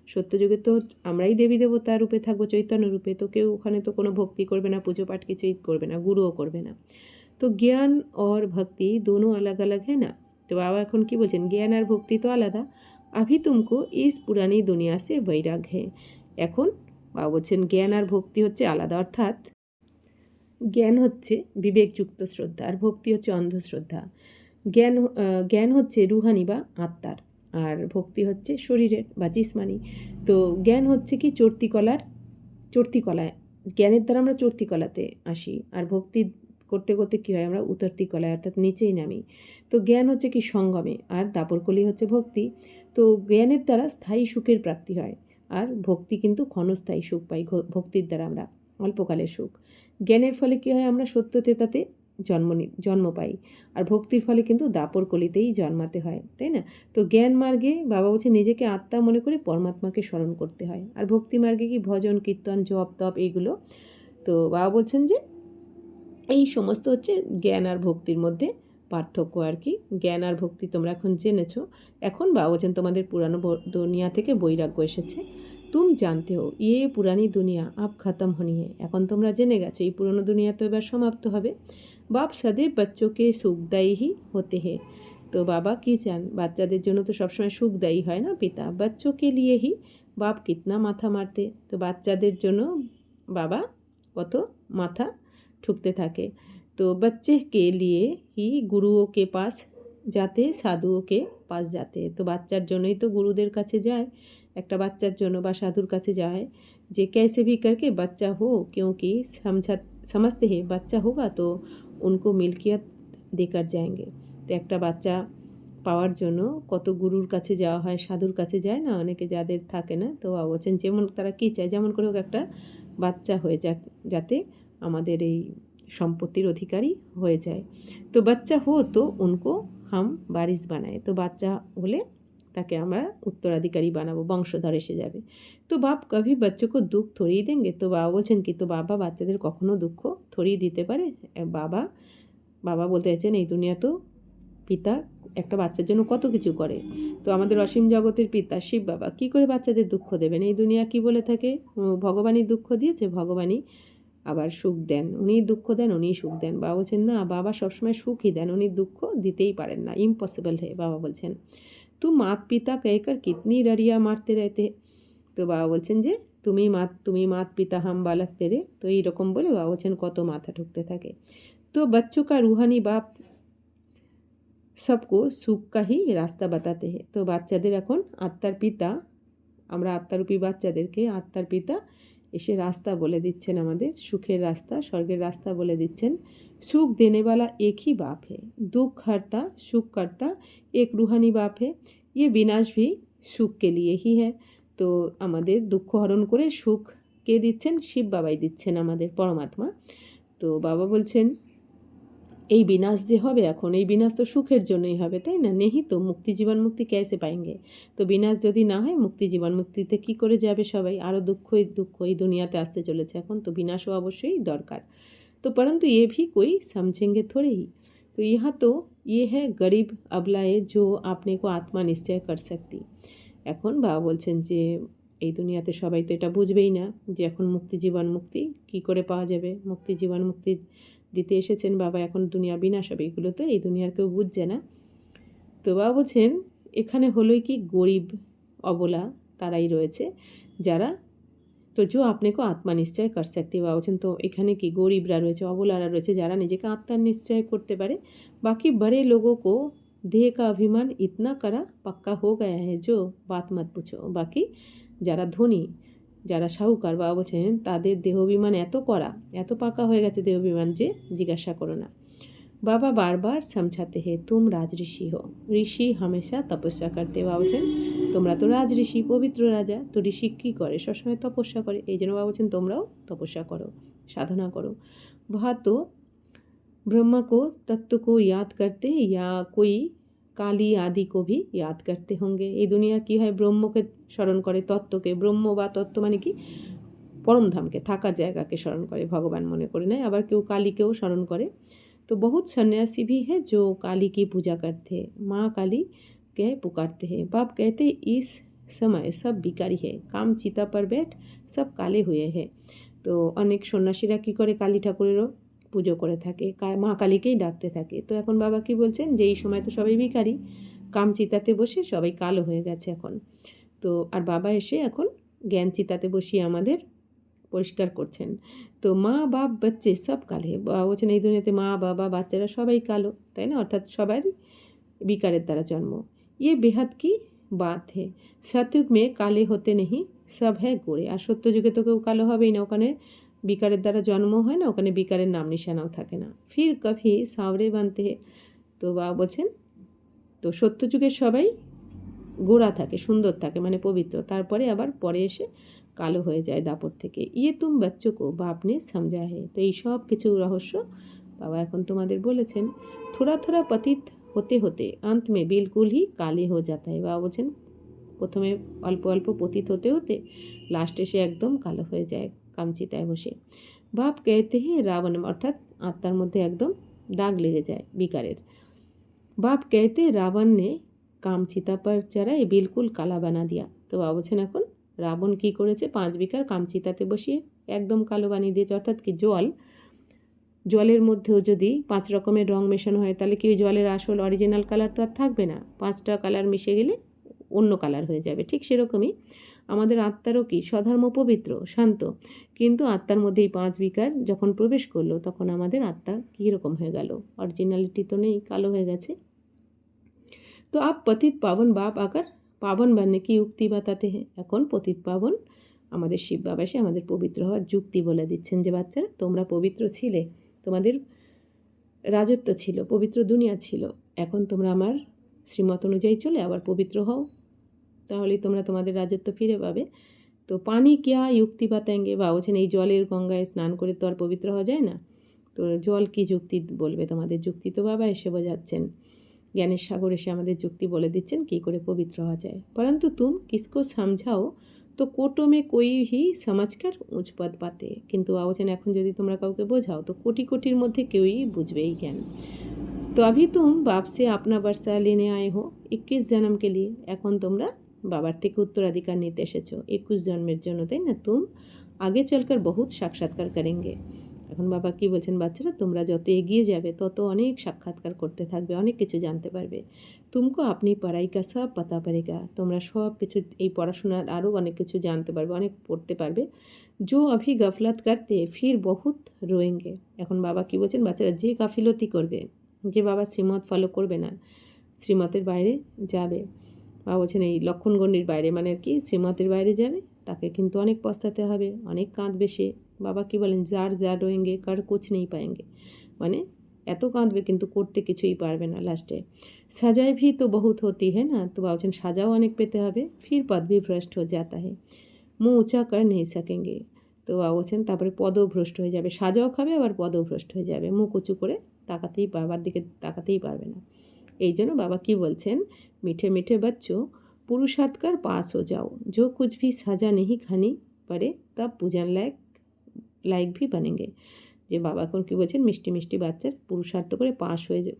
সত্যযুগে তো আমরাই দেবী দেবতা রূপে থাকবো, চৈতন্য রূপে, তো কেউ ওখানে তো কোনো ভক্তি করবে না, পুজো পাঠ কিছুই করবে না, গুরুও করবে না। তো জ্ঞান और भक्ति दोनों अलग अलग है ना। তো বাবা এখন কি বলছেন, জ্ঞান আর ভক্তি তো আলাদা। अभी तुमको इस पुरानी दुनिया से वैराग है। এখন বাবা বলছেন জ্ঞান আর ভক্তি হচ্ছে আলাদা, অর্থাৎ জ্ঞান হচ্ছে বিবেকযুক্ত শ্রদ্ধা, আর ভক্তি হচ্ছে অন্ধশ্রদ্ধা। জ্ঞান হচ্ছে রুহানি বা আত্মার, আর ভক্তি হচ্ছে শরীরের বা জিসমানি। তো জ্ঞান হচ্ছে কি চর্তিকলায়, জ্ঞানের দ্বারা আমরা চর্তিকলাতে আসি, আর ভক্তি করতে করতে কী হয়, আমরা উতর্তিকলায় অর্থাৎ নিচেই নামি। তো জ্ঞান হচ্ছে কি সঙ্গমে, আর দাপরকলি হচ্ছে ভক্তি। তো জ্ঞানের দ্বারা স্থায়ী সুখের প্রাপ্তি হয়, আর ভক্তি কিন্তু ক্ষণস্থায়ী সুখ পাই। ভক্তির দ্বারা আমরা অল্পকালের সুখ। জ্ঞানের ফলে কী হয়, আমরা সত্যতেতাতে জন্ম পাই, আর ভক্তির ফলে কিন্তু দাপর কলিতেই জন্মাতে হয়, তাই না? তো জ্ঞান মার্গে বাবা বলছে নিজেকে আত্মা মনে করে পরমাত্মাকে স্মরণ করতে হয়, আর ভক্তি মার্গে কি ভজন কীর্তন জপ তপ এইগুলো। তো বাবা বলছেন যে এই সমস্ত হচ্ছে জ্ঞান আর ভক্তির মধ্যে পার্থক্য আর কি। জ্ঞান আর ভক্তি তোমরা এখন জেনেছো। এখন বাবা বলছেন তোমাদের পুরানো দুনিয়া থেকে বৈরাগ্য এসেছে। তুম জানতে হো ইয়ে পুরানি দুনিয়া আব খতম হনি হে। এখন তোমরা জেনে গেছো এই পুরনো দুনিয়া তো এবার সমাপ্ত হবে। বাপ সदैव बच्चों के सुखदायी ही होते हैं। তো বাবা কি চান, বাচ্চাদের জন্য তো সবসময় সুখদায়ী হয় না পিতা। बच्चों के लिए ही बाप कितना माथा मारते। তো বাচ্চাদের জন্য বাবা কত মাথা ठुकते থাকে। तो बच्चे के लिए ही गुरुओं के पास जाते, साधुओं के पास जाते। তো বাচ্চার জন্যই তো গুরুদের কাছে যায়, একটা বাচ্চার জন্য বা সাধুর কাছে যায় যে कैसे भी करके बच्चा हो, क्योंकि समझते हैं बच्चा होगा तो उनको मिल्कियत देकर जाएंगे। তো একটা বাচ্চা পাওয়ার জন্য কত গুরুর কাছে যাওয়া হয়, সাধুর কাছে যায় না অনেকে, যাদের থাকে না। তো বলছেন যেমন তারা কী চায়, যেমন করে হোক একটা বাচ্চা হয়ে যাক, যাতে আমাদের এই সম্পত্তির অধিকারী হয়ে যায়। তো বাচ্চা হো তো উনকো হাম বারিশ বানায়। তো বাচ্চা হলে তাকে আমরা উত্তরাধিকারী বানাবো, বংশধর এসে যাবে। তো বাপ কভি বাচ্চাকে দুঃখ থরিয়ে দেঙ্গে। তো বাবা বলছেন কি, তো বাবা বাচ্চাদের কখনো দুঃখ থরিয়ে দিতে পারে? বাবা বলতে চাইছেন এই দুনিয়া তো পিতা একটা বাচ্চার জন্য কত কিছু করে। তো আমাদের অসীম জগতের পিতা শিব বাবা কী করে বাচ্চাদের দুঃখ দেবেন? এই দুনিয়া কি বলে থাকে, ভগবানই দুঃখ দিয়েছে, ভগবানই আবার সুখ দেন, উনি দুঃখ দেন, উনি সুখ দেন। বাবা বলছেন না, বাবা সবসময় সুখই দেন, উনি দুঃখ দিতেই পারেন না, ইম্পসিবল হে। বাবা বলছেন তুম মাত পিতা कहकर कितनी ररिया मारते रहते। তো বাবা বলছেন যে তুমি মাত পিতা হাম বালক তেরে। তো এইরকম বলে বাবা বলছেন কত মাথা ঠুকতে থাকে। তো बच्चों का रूहानी बाप सबको সুখ का ही রাস্তা বাতাতে হে। তো বাচ্চাদের এখন আত্মার পিতা, আমরা আত্মারূপী বাচ্চাদেরকে আত্মার পিতা এসে রাস্তা বলে দিচ্ছেন, আমাদের সুখের রাস্তা, স্বর্গের রাস্তা বলে দিচ্ছেন। সুখ দেনেওয়ালা এক ही बाप है, दुख हरता सुख करता एक रूहानी बाप है, ये विनाश भी सुख के लिए ही है। তো আমাদের দুঃখ হরণ করে সুখ কে দিচ্ছেন? শিব বাবাই দিচ্ছেন, আমাদের পরমাত্মা। তো বাবা বলছেন এই বিনাশ যে হবে এখন, এই বিনাশ তো সুখের জন্যই হবে, তাই না? নেহি তো মুক্তি জীবন মুক্তি कैसे पाएंगे। তো বিনাশ যদি না হয় মুক্তি জীবন মুক্তিতে কি করে যাবে সবাই? আরও দুঃখ এই দুনিয়াতে আসতে চলেছে এখন, তো বিনাশও অবশ্যই দরকার। तो परंतु ये भी कोई समझेंगे थोड़े ही। तो यहाँ तो ये है गरीब अबलाए जो अपने को आत्मा निश्चय कर सकती। এখন বাবা বলছেন যে এই দুনিয়াতে সবাই তো এটা বুঝবেই না যে এখন মুক্তি জীবন মুক্তি কী করে পাওয়া যাবে। মুক্তি জীবন মুক্তি দিতে এসেছেন বাবা, এখন দুনিয়া বিনাশ হবে, এগুলো তো এই দুনিয়ার কেউ বুঝছে না। তো বাবা বলছেন এখানে হলোই কি গরিব অবলা তারাই রয়েছে যারা, তো जो अपने को आत्मा निश्चय कर सकती। বাবা বলছেন তো এখানে কি গরিবরা রয়েছে, অবলারা রয়েছে যারা নিজেকে আত্মার নিশ্চয় করতে পারে। বাকি बड़े लोगों को देह का अभिमान इतना करा पक्का हो गया है जो बात मत पूछो। বাকি যারা ধনী, যারা সাহুকার, বাবা বলছেন তাদের দেহাভিমান এত করা, এত পাকা হয়ে গেছে দেহাভিমান যে জিজ্ঞাসা করো না। বাবা বারবার समझाते हैं तुम राजऋषि हो, ঋষি হামেশা তপস্যা করতে। বাবা বলছেন তোমরা তো রাজঋষি, পবিত্র রাজা, তো ঋষি কী করে? সবসময় তপস্যা করে। এই জন্য বাবা বলছেন তোমরাও তপস্যা করো, সাধনা করো। वह तो ब्रह्म को तत्व को याद करते या कोई কালী আদি को भी याद करते होंगे। এই দুনিয়া কি হয়, ব্রহ্মকে স্মরণ করে, তত্ত্বকে। ব্রহ্ম বা তত্ত্ব মানে কি? পরমধামকে, থাকার জায়গাকে স্মরণ করে, ভগবান মনে করে নেয়। আবার কেউ কালীকেও স্মরণ করে। तो बहुत सन्यासी भी है जो काली की पूजा करते हैं, माँ काली के पुकारते हैं। बाप कहते इस समय सब भिखारी है, काम चिता पर बैठ सब काले हुए हैं। তো অনেক সন্ন্যাসীরা কী করে, কালী ঠাকুরেরও পুজো করে থাকে, মা কালীকেই ডাকতে থাকে। তো এখন বাবা কি বলছেন যে এই সময় তো সবাই ভিখারি, কাম চিতাতে বসে সবাই কালো হয়ে গেছে এখন। তো আর বাবা এসে এখন জ্ঞান চিতাতে বসিয়ে আমাদের পরিষ্কার করছেন। তো মা বাপ বাচ্চে সব কালে। বাবা বলছেন এই দুনিয়াতে মা বাবা বাচ্চারা সবাই কালো, তাই না? অর্থাৎ সবারই বিকারের দ্বারা জন্ম। ইয়ে বেহাদ কি बात है। सतयुग में काले होते नहीं, सब है गोरे। আর সত্য যুগে তো কেউ কালো হবেই না, ওখানে বিকারের দ্বারা জন্ম হয় না, ওখানে বিকারের নাম নিশানাও থাকে না। ফির কভি সাঁवरे बनते हैं। তো বাবা বলছেন তো সত্য যুগের সবাই গোরা থাকে, সুন্দর থাকে, মানে পবিত্র, তারপরে আবার পরে এসে কালো হয়ে যায় দাপট থেকে। ইয়ে তুম বাচ্চো কো বাপ নে সমঝা হে। তো এই সব কিছু রহস্য বাবা এখন তোমাদের বলেছেন। থোড়া থোড়া পতিত হতে হতে अंत में बिल्कुल ही काले हो जाता है। বাবা বলছেন প্রথমে অল্প অল্প পতিত হতে হতে লাস্টে সে একদম কালো হয়ে যায় কামচিতায় বসে। বাপ कहते हैं রাবণ, অর্থাৎ আত্মার মধ্যে একদম দাগ লেগে যায় বিকারের। বাপ कहते রাবণ ने কামচিতা पर चढ़ाए बिल्कुल काला बना दिया। তো বাবা বলছেন এখন রাবণ কী করেছে, 5 বিকার কামচিতাতে বসিয়ে একদম কালো বানিয়ে দিয়েছে। অর্থাৎ কি, জলের মধ্যেও যদি 5 রকমের রং মেশানো হয় তাহলে কি ওই জলের আসল অরিজিনাল কালার তো আর থাকবে না, 5টা কালার মিশে গেলে অন্য কালার হয়ে যাবে। ঠিক সেরকমই আমাদের আত্মারও কি স্বধর্ম পবিত্র শান্ত, কিন্তু আত্মার মধ্যে এই 5 বিকার যখন প্রবেশ করলো তখন আমাদের আত্মা কীরকম হয়ে গেল, অরিজিনালিটি তো নেই, কালো হয়ে গেছে। তো আপ পতিত পাবন বাপ আকার পাবন বাননে কি যুক্তি বাতাতে হ্যাঁ। এখন পতিত পাবন আমাদের শিব বাবা এসে আমাদের পবিত্র হওয়ার যুক্তি বলে দিচ্ছেন যে বাচ্চারা তোমরা পবিত্র ছিলে, তোমাদের রাজত্ব ছিল, পবিত্র দুনিয়া ছিল, এখন তোমরা আমার শ্রীমত অনুযায়ী চলে আবার পবিত্র হও, তাহলেই তোমরা তোমাদের রাজত্ব ফিরে পাবে। তো পানি কিয়া যুক্তি বাতাएंगे। বা বলছেন এই জলের গঙ্গায় স্নান করে তো আর পবিত্র হওয়া যায় না, তো জল কি যুক্তি বলবে তোমাদের, যুক্তি তো বাবা এসে বোঝাচ্ছেন, জ্ঞানের সাগর এসে আমাদের যুক্তি বলে দিচ্ছেন কী করে পবিত্র হওয়া যায়। পরন্তু তুম কিসকো সমঝাও তো কোটো মে কোই হি সমাজকার উঁচ পদ পাতে। কিন্তু বলছেন এখন যদি তোমরা কাউকে বোঝাও তো কোটি কোটির মধ্যে কেউই বুঝবে এই জ্ঞান। তো अभी तुम बाप से अपना वर्षा लेने आए हो 21 जन्म के लिए। এখন তোমরা বাবার থেকে উত্তরাধিকার নিতে এসেছো 21 জন্মের জন্য, তাই না। তুম আগে চলकर बहुत সাক্ষাৎকার करेंगे। এখন বাবা কি বলছেন, বাচ্চারা তোমরা যত এগিয়ে যাবে তত অনেক সাক্ষাৎকার করতে থাকবে, অনেক কিছু জানতে পারবে। তুমকো আপনি পড়াই কা সব পাতা পারেগা। তোমরা সব কিছু এই পড়াশোনার আরও অনেক কিছু জানতে পারবে, অনেক পড়তে পারবে। जो अभी गफलत करते फिर बहुत रोएंगे। এখন বাবা কি বলছেন, বাচ্চারা যে গাফিলতি করবে, যে বাবা শ্রীমত ফলো করবে না, শ্রীমতের বাইরে যাবে, বাবা বলছেন এই লক্ষণগণ্ডির বাইরে, মানে কি শ্রীমতের বাইরে যাবে, তাকে কিন্তু অনেক পস্তাতে হবে, অনেক কাঁদবে সে। বাবা কি বলেন, যার যা রোয়েঙ্গে কার কুছ নেই পাएंगे, মানে এত কাঁদবে কিন্তু করতে কিছুই পারবে না লাস্টে। সাজায় ভি তো বহুত হতি হ্যাঁ না। তো বাবা বলছেন সাজাও অনেক পেতে হবে। ফির পদ ভি ভ্রষ্ট হয়ে যাতা है, মুখ উঁচা কর নেই সকেঙ্গে। তো বাবা বলছেন তারপরে পদও ভ্রষ্ট হয়ে যাবে, সাজাও খাবে আবার পদও ভ্রষ্ট হয়ে যাবে, মুখ উঁচু করে তাকাতেই বাবার দিকে তাকাতেই পারবে না। এই জন্য বাবা কি বলছেন, মিঠে মিঠে बच्चो पुरुषार्थ कर पास हो जाओ, जो कुछ भी सजा नहीं खानी पड़े तब पूजन लायक भी बनेंगे। যে বাবা এখন কী বলছেন, মিষ্টি মিষ্টি বাচ্চার পুরুষার্থ করে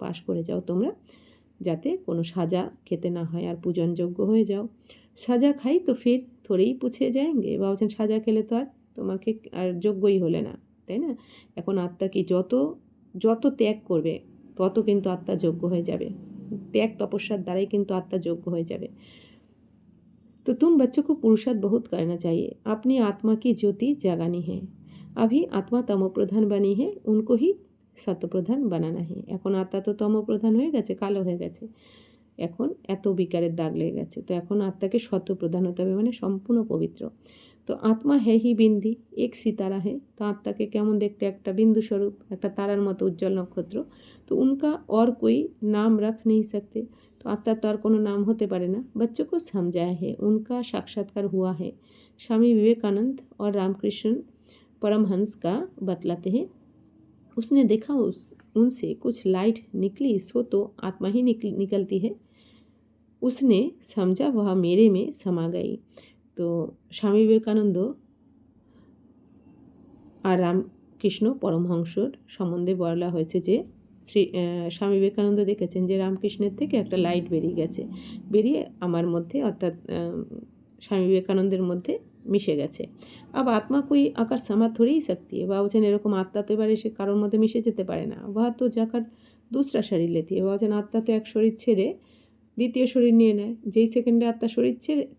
পাশ করে যাও তোমরা, যাতে কোনো সাজা খেতে না হয় আর পূজনযোগ্য হয়ে যাও। সাজা খাই তো ফির থোড়েই পুছে যায়গে। বাবা বলছেন সাজা খেলে তো আর তোমাকে আর যোগ্যই হলে না, তাই না। এখন আত্মা কি যত ত্যাগ করবে তত কিন্তু আত্মা যোগ্য হয়ে যাবে, ত্যাগ তপস্যার দ্বারাই কিন্তু আত্মা যোগ্য হয়ে যাবে। तो तुम बच्चों को पुरुषार्थ बहुत करना चाहिए, अपनी आत्मा की ज्योति जगानी है। अभी आत्मा तमोप्रधान बनी है, उनको ही সত্যপ্রধান বানানা হে। এখন আত্মা তো তমপ্রধান হয়ে গেছে, কালো হয়ে গেছে, এখন এত বিকারের দাগ লেগে গেছে, তো এখন আত্মাকে সত্যপ্রধান হতে হবে, মানে সম্পূর্ণ পবিত্র। তো আত্মা হে হি বিন্দি এক সিতারা হে। তো আত্মাকে কেমন দেখতে, একটা বিন্দু স্বরূপ, একটা তারার মতো উজ্জ্বল নক্ষত্র। তো উনকা और कोई नाम रख नहीं सकते। तो आत्मा तो और कोनो नाम होते पारे ना। बच्चों को समझाया है, उनका साक्षात्कार हुआ है। स्वामी विवेकानंद और रामकृष्ण परमहंस का बतलाते हैं, उसने देखा उनसे कुछ लाइट निकली, सो तो आत्मा ही निकलती है। उसने समझा वह मेरे में समा गई। तो स्वामी विवेकानंद আর রামকৃষ্ণ পরমহংসর সম্বন্ধে বলা হয়েছে যে স্বামী বিবেকানন্দ দেখেছেন যে রামকৃষ্ণের থেকে একটা লাইট বেরিয়ে আমার মধ্যে, অর্থাৎ স্বামী বিবেকানন্দের মধ্যে মিশে গেছে। अब आत्मा कोई आकर समा थोड़ी ही सकती है। বাবা বলছেন এরকম আত্মা তো এবার এসে কারোর মধ্যে মিশে যেতে পারে না। वह तो जाकर दूसरा शरीर लेती है। বাবা বলছেন আত্মা তো এক শরীর ছেড়ে দ্বিতীয় শরীর নিয়ে নেয়, যেই সেকেন্ডে আত্মা শরীর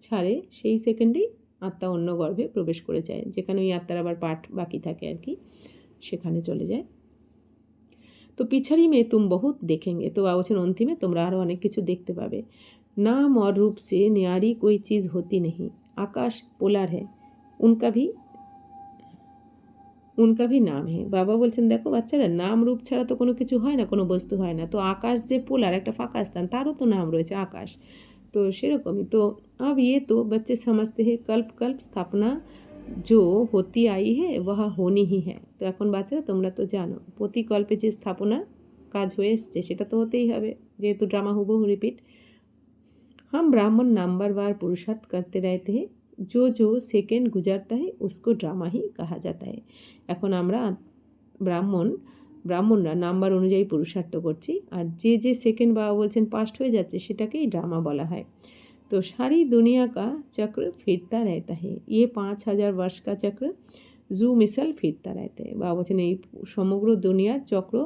ছাড়ে সেই সেকেন্ডেই আত্মা অন্য গর্ভে প্রবেশ করে যায়, যেখানে ওই আত্মার আবার পাঠ বাকি থাকে আর কি, সেখানে চলে যায়। তো পিছাড়ি মেয়ে তুম বহুত দেখেঙ্গে। তো বাবা বলছেন অন্তিমে তোমরা আরও অনেক কিছু দেখতে পাবে। नाम और रूप से न्यारी कोई चीज़ होती नहीं। आकाश पोलार है, उनका भी নাম है। বাবা বলছেন দেখো বাচ্চারা, নাম রূপ ছাড়া তো কোনো কিছু হয় না, কোনো বস্তু হয় না। তো আকাশ যে পোলার, একটা ফাঁকা স্থান, তারও তো নাম রয়েছে আকাশ। তো সেরকমই। তো अब ये तो बच्चे समझते हैं कल्प कल्प स्थापना जो होती आई है वह होनी ही है। তো এখন বাচ্চারা তোমরা তো জানো প্রতিকল্পে যে স্থাপনা কাজ হয়ে এসছে সেটা তো হতেই হবে, যেহেতু ড্রামা হুবহু রিপিট। हम ब्राह्मण नंबरवार पुरुषार्थ करते रहते हैं, जो सेकेंड गुजरता है उसको ड्रामा ही कहा जाता है। এখন আমরা ব্রাহ্মণরা নাম্বার অনুযায়ী পুরুষার্থ করছি, আর যে সেকেন্ড বাবা বলছেন পাস্ট হয়ে যাচ্ছে সেটাকেই ড্রামা বলা হয়। तो सारी दुनिया का चक्र फिरता रहता है, ये 5000 वर्ष का चक्र जू मिसल फिरता रहता है। বাবা বলছেন এই সমগ্র দুনিয়ার চক্র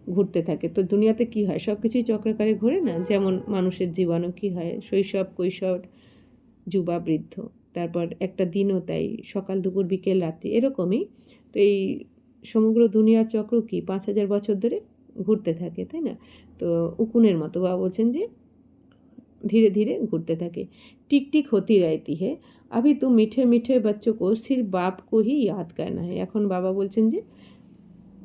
ঘুরতে থাকে। তো দুনিয়াতে কি হয়, সব কিছুই চক্রাকারে ঘোরে না। যেমন মানুষের জীবনও কি হয়, শৈশব কৈশোর যুবা বৃদ্ধ, তারপর একটা দিনও তাই, সকাল দুপুর বিকেল রাত্রি, এরকমই। তো এই সমগ্র দুনিয়ার চক্র কি 5000 বছর ধরে ঘুরতে থাকে, তাই না? তো উকুনের মতো বাবা বলছেন যে धीरे धीरे घूरते থাকে। टिक टिक होती रहती है, अभी तो मीठे मीठे बच्चों को सिर्फ बाप को ही याद करना है। এখন বাবা বলছেন যে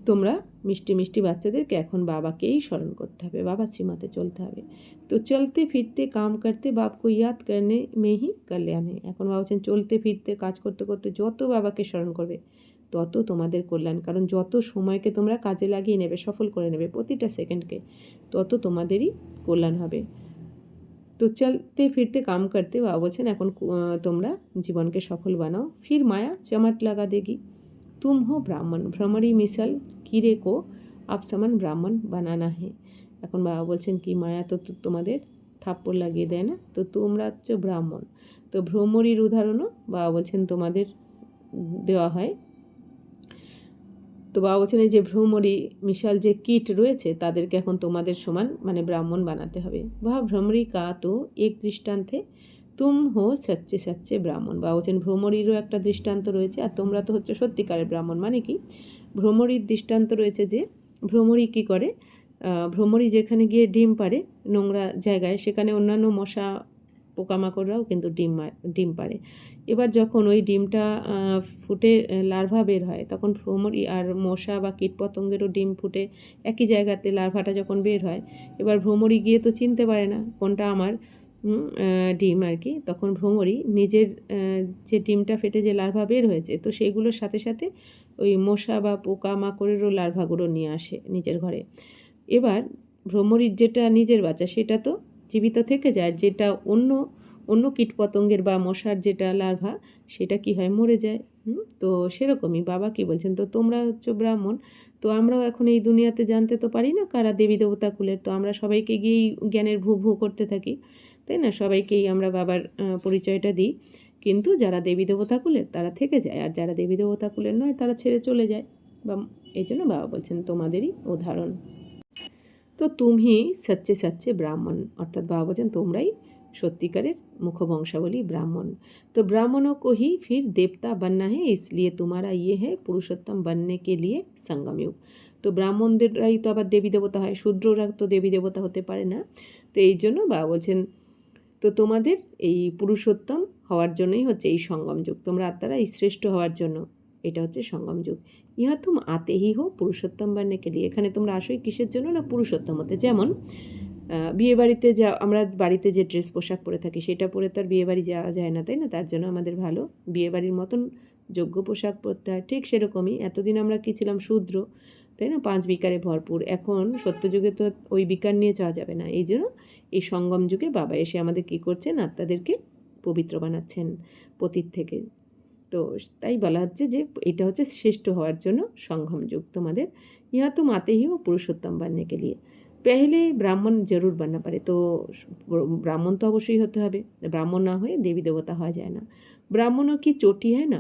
তোমরা মিষ্টি মিষ্টি বাচ্চাদেরকে এখন বাবাকেই স্মরণ করতে হবে, বাবা শ্রীমতে চলতে হবে। তো চলতে ফিরতে কাম করতে বাপ কো ইয়াদ করনে মে হি কল্যাণ है। এখন বাবা বলছেন চলতে ফিরতে কাজ করতে করতে যত বাবাকে স্মরণ করবে তত তোমাদের কল্যাণ, কারণ যত সময়কে তোমরা কাজে লাগিয়ে নেবে, সফল করে নেবে প্রতিটা সেকেন্ডকে, তত তোমাদেরই কল্যাণ হবে। তো চলতে ফিরতে কাম করতে বাবা বলছেন এখন তোমরা জীবনকে সফল বানাও। ফির মায়া চমট লাগা দেগি, तुम हो ब्राह्मण, भ्रमरी मिसल कीड़े को आप समान ब्राह्मण बनाना है। এখন বাবা বলছেন কি মায়া তো তোমাদের থাপ্পড় লাগিয়ে দেয় না, তো তোমরা হচ্ছে ব্রাহ্মণ। তো ভ্রমরীর উদাহরণও বাবা বলছেন তোমাদের দেওয়া হয়। তো বাবা বলছেন এই যে ভ্রমরী মিশাল যে কীট রয়েছে তাদেরকে এখন তোমাদের সমান মানে ব্রাহ্মণ বানাতে হবে। বা ভ্রমরী কা তো এক দৃষ্টান্তে তুম হো সচ্চে সচ্চে ব্রাহ্মণ। বাবা বলছেন ভ্রমরীরও একটা দৃষ্টান্ত রয়েছে, আর তোমরা তো হচ্ছে সত্যিকারের ব্রাহ্মণ। মানে কি, ভ্রমরীর দৃষ্টান্ত রয়েছে যে ভ্রমরী কী করে, ভ্রমরী যেখানে গিয়ে ডিম পাড়ে নোংরা জায়গায়, সেখানে অন্যান্য মশা পোকামাকড়রাও কিন্তু ডিম পাড়ে। এবার যখন ওই ডিমটা ফুটে লার্ভা বের হয়, তখন ভ্রমরী আর মশা বা কীটপতঙ্গেরও ডিম ফুটে একই জায়গাতে লার্ভাটা যখন বের হয়, এবার ভ্রমরী গিয়ে তো চিনতে পারে না কোনটা আমার ডিম আর কি। তখন ভ্রমরী নিজের যে ডিমটা ফেটে যে লার্ভা বের হয়েছে, তো সেইগুলোর সাথে সাথে ওই মশা বা পোকামাকড়েরও লার্ভাগুলো নিয়ে আসে নিজের ঘরে। এবার ভ্রমরীর যেটা নিজের বাচ্চা সেটা তো জীবিত থেকে যায়, যেটা অন্য কীটপতঙ্গের বা মশার যেটা লার্ভা সেটা কি হয়, মরে যায়। তো সেরকমই বাবা কি বলছেন, তো তোমরা হচ্ছে ব্রাহ্মণ, তো আমরাও এখন এই দুনিয়াতে জানতে তো পারি না কারা দেবী দেবতা কুলের, তো আমরা সবাইকে গিয়েই জ্ঞানের ভূ ভূ করতে থাকি, তাই না? সবাইকেই আমরা বাবার পরিচয়টা দিই, কিন্তু যারা দেবী দেবতা কুলের তারা থেকে যায়, আর যারা দেবী দেবতা কুলের নয় তারা ছেড়ে চলে যায়। বা এই জন্য বাবা বলছেন তোমাদেরই উদাহরণ। তো তুমি সচ্চে সচ্চে ব্রাহ্মণ, অর্থাৎ বাবা বলছেন তোমরাই সত্যিকারের মুখবংশাবলী ব্রাহ্মণ। तो ब्राह्मणों को ही फिर देवता बनना है, इसलिए तुम्हारा ये है पुरुषोत्तम बनने के लिए संगम युग। তো ব্রাহ্মণদেরই তো আবার দেবী দেবতা হয়, শূদ্ররা তো দেবী দেবতা হতে পারে না। তো এই জন্য বাবা বলছেন তো তোমাদের এই পুরুষোত্তম হওয়ার জন্যই হচ্ছে এই সঙ্গম যুগ, তোমরা আত্মারা এই শ্রেষ্ঠ হওয়ার জন্য এটা হচ্ছে সঙ্গম যুগ। ইহা তুম আতেহি হো পুরুষোত্তম বান্নে কে লিয়ে, এখানে তোমরা আসোই কিসের জন্য না, পুরুষোত্তম হতে। যেমন বিয়ে বাড়িতে যা আমরা বাড়িতে যে ড্রেস পোশাক পরে থাকি সেটা পরে তো আর বিয়ে বাড়ি যাওয়া যায় না, তাই না? তার জন্য আমাদের ভালো বিয়ে বাড়ির মতন যোগ্য পোশাক পরতে হয়। ঠিক সেরকমই এতদিন আমরা কী ছিলাম, শূদ্র, তাই না? 5 বিকারে ভরপুর। এখন সত্যযুগে তো ওই বিকার নিয়ে যাওয়া যাবে না, এই জন্য এই সঙ্গম যুগে বাবা এসে আমাদের কী করছেন, আত্মাদেরকে পবিত্র বানাচ্ছেন পতীত থেকে। তো তাই বলা হচ্ছে যে এটা হচ্ছে শ্রেষ্ঠ হওয়ার জন্য সঙ্গম যুগ তোমাদের। ইহা তো মাতেহি ও পুরুষোত্তম বাননে কে লিয়ে পেহলে ব্রাহ্মণ জরুর বাননা পারে। তো ব্রাহ্মণ তো অবশ্যই হতে হবে, ব্রাহ্মণ না হয়ে দেবী দেবতা হওয়া যায় না। ব্রাহ্মণও কি চটি হয় না,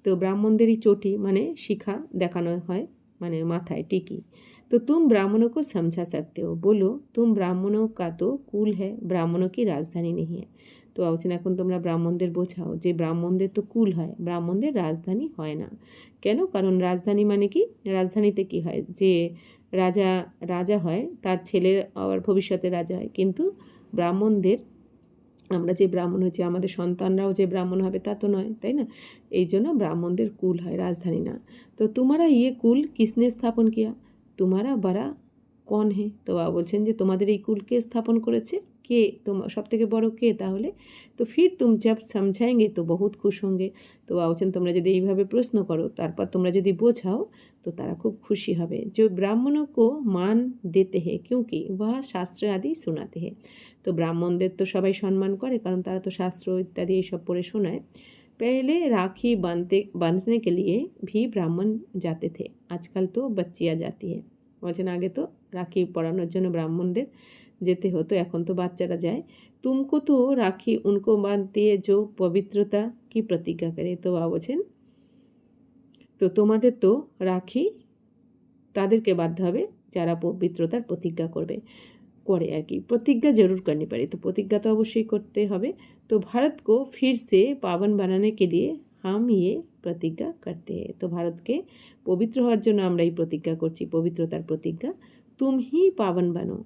তো ব্রাহ্মণদেরই চটি মানে শিখা দেখানো হয়, মানে মাথায় টিকি। তো তুম ব্রাহ্মণों को समझा सकते हो, बोलो तुम ब्राह्मणों का तो कुल है, ब्राह्मणों की राजधानी नहीं है। তো বলছেন এখন তোমরা ব্রাহ্মণদের বোঝাও যে ব্রাহ্মণদের তো কুল হয়, ব্রাহ্মণদের রাজধানী হয় না। কেন? কারণ রাজধানী মানে কি, রাজধানীতে কি হয়, যে রাজা হয়, তার ছেলে আবার ভবিষ্যতে রাজা হয়, কিন্তু ব্রাহ্মণদের, আমরা যে ব্রাহ্মণ হয়েছি আমাদের সন্তানরাও যে ব্রাহ্মণ হবে তা তো নয়, তাই না? এই জন্য ব্রাহ্মণদের কুল হয়, রাজধানী না। তো তোমারা ইয়ে কুল কিসনে স্থাপন কিয়া, তোমারা বড়া কন হে? তো বাবা বলছেন যে তোমাদের এই কুল কে স্থাপন করেছে, কে তোমার সব থেকে বড় কে তাহলে? তো ফির তুম জব সমঝাएंगे তো বহুত খুশ হোঙ্গে। তো বাবা বলছেন তোমরা যদি এইভাবে প্রশ্ন করো, তারপর তোমরা যদি বোঝাও, তো তারা খুব খুশি হবে। যে ব্রাহ্মণों को मान देते हैं क्योंकि वह शास्त्र आदि सुनाते हैं। তো ব্রাহ্মণদের তো সবাই সম্মান করে, কারণ তারা তো শাস্ত্র ইত্যাদি এইসব পড়ে শোনায়। पहले राखी बांधने के लिए भी ब्राह्मण जाते थे, आजकल तो बच्चियाँ जाती है। বলছেন আগে তো রাখি পরানোর জন্য ব্রাহ্মণদের যেতে হতো, এখন তো বাচ্চারা যায়। तुमको तो राखी उनको बांधती है जो पवित्रता की प्रतिज्ञा करे। তো বাবা বলছেন তো তোমাদের তো রাখি তাদেরকে বাঁধতে হবে যারা পবিত্রতার প্রতিজ্ঞা করে আর কি, প্রতিজ্ঞা जरूर करनी पड़े। तो प्रतिज्ञा तो অবশ্যই করতে হবে। तो भारत को फिर से पावन बनाने के लिए हम ये प्रतिज्ञा करते हैं। तो ভারতকে পবিত্র হওয়ার জন্য আমরা এই প্রতিজ্ঞা করছি, পবিত্রতার প্রতিজ্ঞা। तुम ही पावन बनो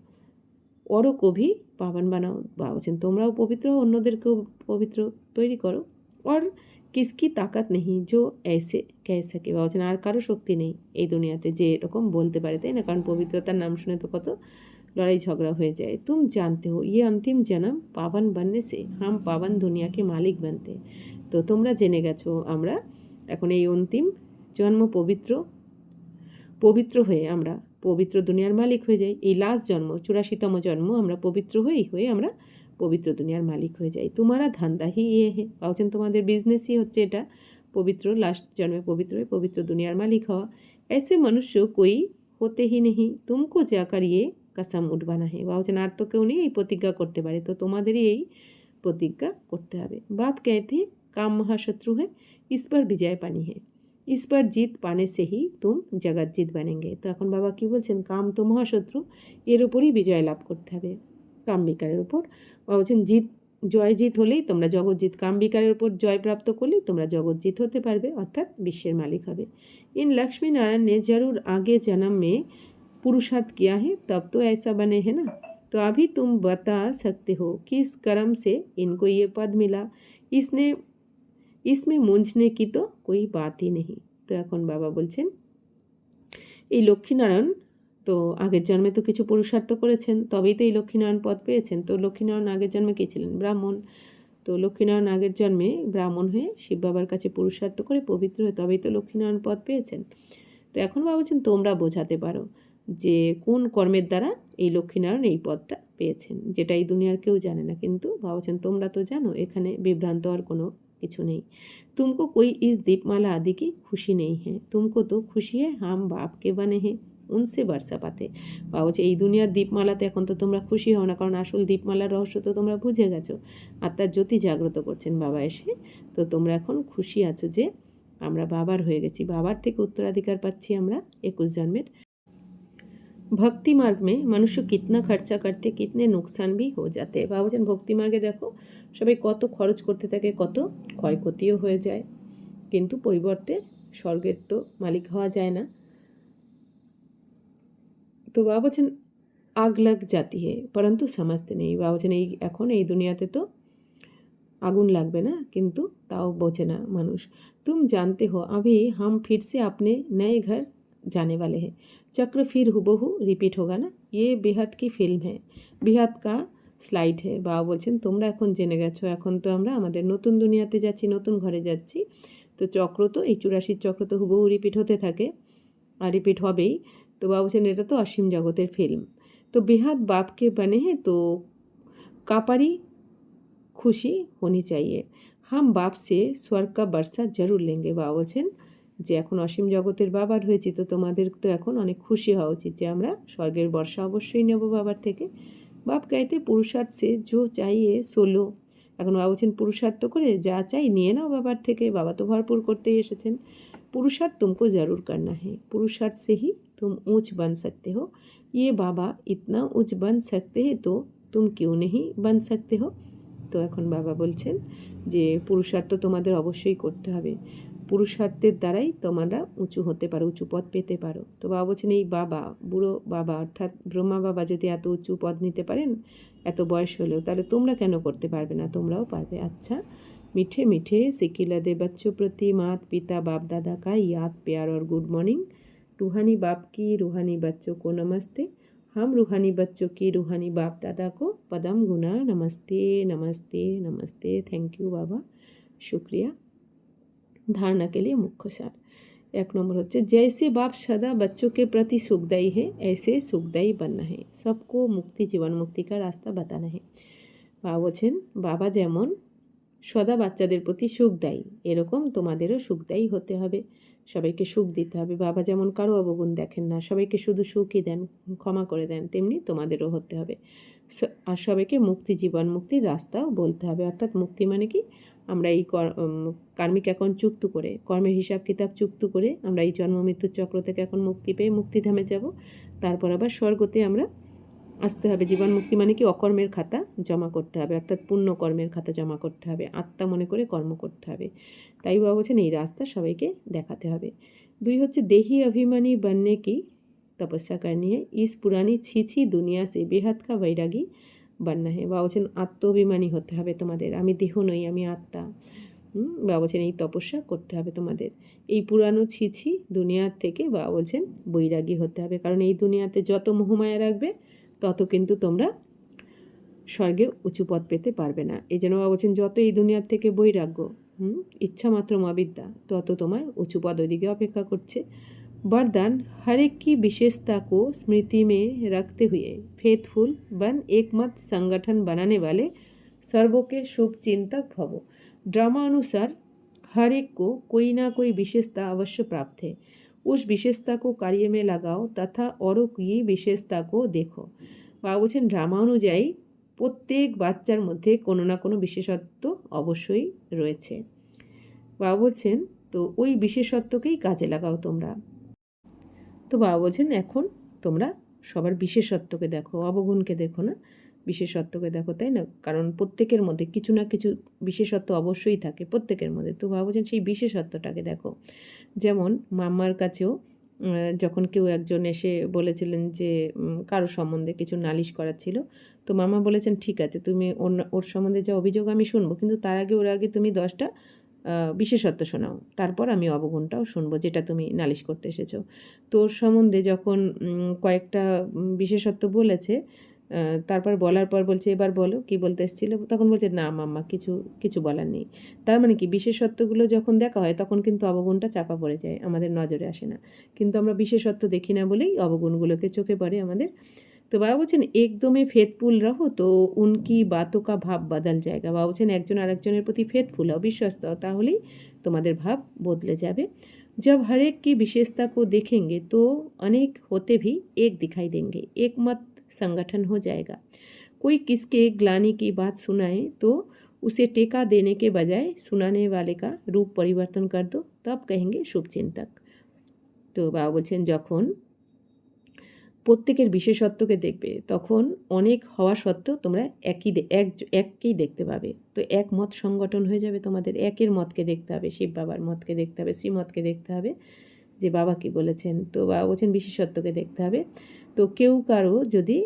औरों को भी पावन बनाओ। বাবা বলছেন তোমরাও পবিত্র হও, অন্যদেরকেও পবিত্র তৈরি করো। और किसकी ताकत नहीं जो ऐसे कह सके। বাবা বলছেন আর কারো শক্তি নেই এই দুনিয়াতে যে এরকম বলতে পারে, তাই না? কারণ পবিত্রতার নাম শুনে তো কত लड़ाई झगड़ा हो जाए। तुम जानते हो ये अंतिम जन्म पावन बनने से हम पावन दुनिया के मालिक बनते। तो তোমরা জেনে গেছো আমরা এখন এই অন্তিম জন্ম পবিত্র হয়ে আমরা পবিত্র দুনিয়ার মালিক হয়ে যাই। এই লাস্ট জন্ম 84তম জন্ম আমরা পবিত্র হয়ে আমরা পবিত্র দুনিয়ার মালিক হয়ে যাই। তোমারা ধান্দা হি ইয়ে হে। বলছেন তোমাদের বিজনেসই হচ্ছে এটা, পবিত্র লাস্ট জন্মে পবিত্র হয়ে পবিত্র দুনিয়ার মালিক হওয়া। ऐसे मनुष्य कोई होते ही नहीं, तुमको जाकर ये কাসাম উঠবানা হে। বা বলছেন আর তো কেউ নেই এই প্রতিজ্ঞা করতে পারে, তো তোমাদেরই এই প্রতিজ্ঞা করতে হবে। বাপ कहते काम महाशत्रु है, इस पर विजय पानी है, इस पर जीत पाने से ही तुम जगत जीत बनेंगे। তো এখন বাবা কি বলছেন, কাম তো মহাশত্রু, এর উপরই বিজয় লাভ করতে হবে, কাম বিকারের উপর। বাবা বলছেন জয়জিৎ হলেই তোমরা জগৎজিৎ, কাম বিকারের উপর জয় প্রাপ্ত করলেই তোমরা জগৎজিৎ হতে পারবে, অর্থাৎ বিশ্বের মালিক হবে। इन लक्ष्मी नारायण ने जरूर आगे जन्म में पुरुषार्थ किया है, तब तो ऐसा बने हैं ना। तो अभी तुम बता सकते हो किस कर्म से इनको ये पद मिला, इसमें मूंझने की तो कोई बात ही नहीं। तो এখন বাবা বলছেন এই লক্ষ্মীনারায়ণ তো আগের জন্মে তো কিছু পুরুষার্থ করেছেন, তবেই তো এই লক্ষ্মীনারায়ণ পদ পেয়েছেন। তো লক্ষ্মীনারায়ণ আগের জন্মে কী ছিলেন? ব্রাহ্মণ। তো লক্ষ্মীনারায়ণ আগের জন্মে ব্রাহ্মণ হয়ে শিব বাবার কাছে পুরুষার্থ করে পবিত্র হয়ে তবেই তো লক্ষ্মীনারায়ণ পদ পেয়েছেন। তো এখন বাবা বলছেন তোমরা বোঝাতে পারো যে কোন কর্মের দ্বারা এই লক্ষ্মীনারায়ণ এই পদটা পেয়েছেন, যেটা এই দুনিয়ার কেউ জানে না। কিন্তু বাবা বলছেন তোমরা তো জানো, এখানে বিভ্রান্ত হওয়ার কোনো কিছু নেই। तुमको कोई इस दीपमाला आदि की खुशी नहीं है, तुमको तो खुशी है हम बाप के बने हैं उनसे बरसा पाते। বাবা বলছে এই দুনিয়ার দীপমালাতে এখন তো তোমরা খুশি হও না, কারণ আসল দীপমালার রহস্য তো তোমরা বুঝে গেছো, আত্মার জ্যোতি জাগ্রত করছেন বাবা এসে। তো তোমরা এখন খুশি আছো যে আমরা বাবার হয়ে গেছি, বাবার থেকে উত্তরাধিকার পাচ্ছি আমরা 21 জন্মের। ভক্তি মার্গ মে মানুষ কিতনা খরচা করতে কিতনে নুকসান ভি হো যাতে। বাবা বলছেন ভক্তি মার্গে দেখো সবাই কত খরচ করতে থাকে, কত ক্ষয়ক্ষতিও হয়ে যায়, কিন্তু পরিবর্তে স্বর্গের তো মালিক হওয়া যায় না। তো বাবা বলছেন আগ লাগ জাতি হে পরন্তু সমঝতে নেই। বাবা বলছেন এখন এই দুনিয়াতে তো আগুন লাগবে না, কিন্তু তাও বোঝে না মানুষ। तुम जानते हो अभी हम फिर से अपने नए घर जाने वाले हैं, चक्र फिर हुबहू रिपीट होगा ना। ये बेहद की फिल्म है, बेहद का স্লাইড হে। বাবা বলছেন তোমরা এখন জেনে গেছো, এখন তো আমরা আমাদের নতুন দুনিয়াতে যাচ্ছি, নতুন ঘরে যাচ্ছি। তো চক্র তো এই 84 চক্র তো হুবহু রিপিট হতে থাকে আর রিপিট হবেই। তো বাবা বলছেন এটা তো অসীম জগতের ফিল্ম। তো বেহাদ বাপকে बने हैं तो कापारी खुशी होनी चाहिए, हम बाप से स्वर्ग का बरसा जरूर लेंगे। বাবা বলছেন যে এখন অসীম জগতের বাবার হয়েছি, তো তোমাদের তো এখন অনেক খুশি হওয়া উচিত যে আমরা স্বর্গের বর্ষা অবশ্যই নেব বাবার থেকে। বাপ গাইতে পুরুষার্থ সে জো চাইয়ে সোলো। এখন বাবা বলছেন পুরুষার্থ করে যা চাই নিয়ে নাও বাবার থেকে, বাবা তো ভরপুর করতেই এসেছেন। पुरुषार्थ तुमको ज़रूर करना है, पुरुषार्थ से ही तुम ऊंच बन सकते हो। ये बाबा इतना ऊंच बन सकते हैं तो तुम क्यों नहीं बन सकते हो। তো এখন বাবা বলছেন যে পুরুষার্থ তোমাদের অবশ্যই করতে হবে, পুরুষার্থের দ্বারাই তোমরা উঁচু হতে পারো, উঁচু পদ পেতে পারো। তো বাবা বলছেন এই বাবা, বুড়ো বাবা অর্থাৎ ব্রহ্মা বাবা যদি এত উঁচু পদ নিতে পারেন, এত বয়স হলেও, তাহলে তোমরা কেন করতে পারবে না? তোমরাও পারবে। আচ্ছা, मीठे मीठे सिकिलदे बच्चों प्रति मात पिता बाप दादा का याद प्यार और गुड मॉर्निंग। रूहानी बाप की रूहानी बच्चों को नमस्ते। हम रूहानी बच्चों की रूहानी बाप दादा को पदम गुना नमस्ते नमस्ते नमस्ते। थैंक यू बाबा, शुक्रिया। धारणा के लिए मुख्य सार। 1 नंबर होচ্ছে जैसे बाप सदा बच्चों के प्रति सुखदायी है ऐसे सुखदायी बनना है। सबको मुक्ति जीवन मुक्ति का रास्ता बताना है। বাবা বলছেন বাবা যেমন সদা বাচ্চাদের প্রতি সুখদায়ী, এরকম তোমাদেরও সুখদায়ী হতে হবে, সবাইকে সুখ দিতে হবে। বাবা যেমন কারো অবগুণ দেখেন না, সবাইকে শুধু সুখই দেন, ক্ষমা করে দেন, তেমনি তোমাদেরও হতে হবে। আর সবাইকে মুক্তি জীবন মুক্তির রাস্তাও বলতে হবে। অর্থাৎ মুক্তি মানে কি, আমরা এই কার্মিক অ্যাকাউন্ট চুক্ত করে, কর্মের হিসাব কিতাব চুক্ত করে আমরা এই জন্ম মৃত্যুর চক্র থেকে এখন মুক্তি পেয়ে মুক্তিধামে যাব, তারপর আবার স্বর্গতে আমরা আসতে হবে। জীবন মুক্তি মানে কি, অকর্মের খাতা জমা করতে হবে, অর্থাৎ পুণ্য কর্মের খাতা জমা করতে হবে, আত্মা মনে করে কর্ম করতে হবে। তাই বাবা বলছেন এই রাস্তা সবাইকে দেখাতে হবে। 2 হচ্ছে देही अभिमानी बनने की तपस्या करनी है। इस पुरानी ছিছি দুনিয়া से बेहद का वैरागी बनना है। বাবা বলছেন আত্ম অভিমানী হতে হবে তোমাদের, আমি দেহ নই, আমি আত্মা। বাবা বলছেন এই তপস্যা করতে হবে তোমাদের। এই পুরানো ছিছি দুনিয়ার থেকে বাবা বলছেন বৈরাগী হতে হবে, কারণ এই দুনিয়াতে যত মোহমায়া রাখবে তত কিন্তু তোমরা স্বর্গে উঁচু পদ পেতে পারবে না। এই জন্য বাবা বলছেন যত এই দুনিয়ার থেকে বৈরাগ্য, ইচ্ছা মাত্র মবিদ্যা, তত তোমার উঁচু পদ ওইদিকে অপেক্ষা করছে। वरदान हर एक की विशेषता को स्मृति में रखते हुए फेथफुल बन एक मत संगठन बनाने वाले सर्वों के शुभ चिंतक भवो। ड्रामा अनुसार हर एक को कोई ना कोई विशेषता अवश्य प्राप्त है। उस विशेषता को कार्य में लगाओ तथा औरों की विशेषता को देखो। বাবা বলছেন ড্রামা অনুযায়ী প্রত্যেক বাচ্চার মধ্যে কোনো না কোনো বিশেষত্ব অবশ্যই রয়েছে। বাবা বলছেন তো ওই বিশেষত্বকেই কাজে লাগাও তোমরা। তো বাবা বলছেন এখন তোমরা সবার বিশেষত্বকে দেখো, অবগুণকে দেখো না, বিশেষত্বকে দেখো, তাই না? কারণ প্রত্যেকের মধ্যে কিছু না কিছু বিশেষত্ব অবশ্যই থাকে প্রত্যেকের মধ্যে। তো বাবা বলছেন সেই বিশেষত্বটাকে দেখো। যেমন মাম্মার কাছেও যখন কেউ একজন এসে বলেছিলেন যে কারো সম্বন্ধে কিছু নালিশ করার ছিল, তো মামা বলেছেন ঠিক আছে তুমি ওর সম্বন্ধে যা অভিযোগ আমি শুনবো, কিন্তু তার আগে ওর আগে তুমি 10টা বিশেষত্ব শোনাও, তারপর আমি অবগুণটাও শুনবো যেটা তুমি নালিশ করতে এসেছো। তোর সম্বন্ধে যখন কয়েকটা বিশেষত্ব বলেছে, তারপর বলার পর বলছে এবার বলো কী বলতে এসেছিলো, তখন বলছে না মাম্মা কিছু বলার নেই। তার মানে কি, বিশেষত্বগুলো যখন দেখা হয় তখন কিন্তু অবগুণটা চাপা পড়ে যায়, আমাদের নজরে আসে না, কিন্তু আমরা বিশেষত্ব দেখি না বলেই অবগুণগুলোকে চোখে পড়ে আমাদের। তো বাবা বলছেন একদমই ফেথফুল রহো তো উনকি বাতোं का ভাব বদল जाएगा। বাবা বলছেন একজন আরেকজনের প্রতি ফেথফুল হও, বিশ্বস্ত হও, তাহলেই তোমাদের ভাব বদলে যাবে। जब हर एक की विशेषता को देखेंगे तो अनेक होते भी एक दिखाई देंगे, एक मत संगठन हो जाएगा। कोई किसके ग्लानि की बात सुनाए तो उसे टेका देने के बजाय सुनाने वाले का रूप परिवर्तन कर दो, तब कहेंगे शुभचिंतक। तो বাবা বলছেন যখন প্রত্যেকের বিশেষত্বকে দেখবে তখন অনেক হওয়া সত্ত্বেও তোমরা এককেই দেখতে পাবে। তো এক মত সংগঠন হয়ে যাবে তোমাদের, একের মতকে দেখতে হবে, শিব বাবার মতকে দেখতে হবে, শ্রীমতকে দেখতে হবে যে বাবা কী বলেছেন। তো বাবা বলছেন বিশেষত্বকে দেখতে হবে। তো কেউ কারো যদি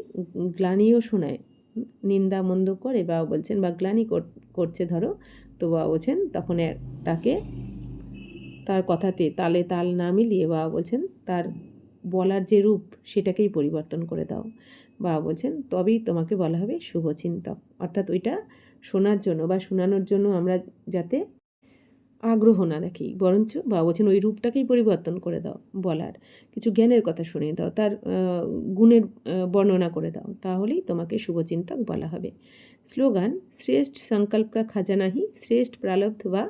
গ্লানিও শোনায়, নিন্দা মন্দ করে বাবা বলছেন, বা গ্লানি করছে ধরো, তো বাবা বলছেন তখন তাকে তার কথাতে তালে তাল না মিলিয়ে বাবা বলছেন তার বলার যে রূপ সেটাকেই পরিবর্তন করে দাও। বাবা বলছেন তবেই তোমাকে বলা হবে শুভচিন্তক। অর্থাৎ ওইটা শোনার জন্য বা শোনানোর জন্য আমরা যাতে আগ্রহ না রাখি, বরঞ্চ বাবা বলছেন ওই রূপটাকেই পরিবর্তন করে দাও, বলার কিছু জ্ঞানের কথা শুনিয়ে দাও, তার গুণের বর্ণনা করে দাও, তাহলেই তোমাকে শুভচিন্তক বলা হবে। স্লোগান শ্রেষ্ঠ সংকল্প কা খাজানা হি শ্রেষ্ঠ প্রারব্ধ বা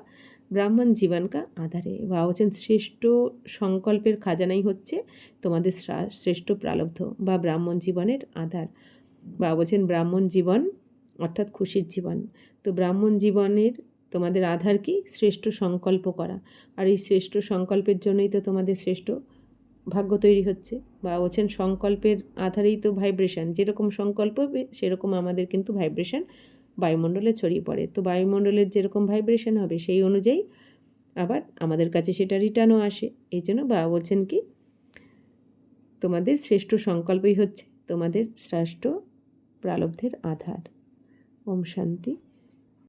ব্রাহ্মণ জীবন কা আধারে। বাবা বলছেন শ্রেষ্ঠ সংকল্পের খাজানাই হচ্ছে তোমাদের শ্রেষ্ঠ প্রারব্ধ বা ব্রাহ্মণ জীবনের আধার। বাবা বলছেন ব্রাহ্মণ জীবন অর্থাৎ খুশির জীবন। তো ব্রাহ্মণ জীবনের তোমাদের আধার কি, শ্রেষ্ঠ সংকল্প করা, আর এই শ্রেষ্ঠ সংকল্পের জন্যই তো তোমাদের শ্রেষ্ঠ ভাগ্য তৈরি হচ্ছে। বা বলছেন সংকল্পের আধারেই তো ভাইব্রেশন, যেরকম সংকল্প হবে সেরকম আমাদের কিন্তু ভাইব্রেশন বায়ুমণ্ডলে ছড়িয়ে পড়ে। তো বায়ুমণ্ডলের যেরকম ভাইব্রেশন হবে সেই অনুযায়ী আবার আমাদের কাছে সেটা রিটার্নও আসে। এই জন্য বাবা বলছেন কি তোমাদের শ্রেষ্ঠ সংকল্পই হচ্ছে তোমাদের শ্রেষ্ঠ প্রারব্ধের আধার। ওম শান্তি।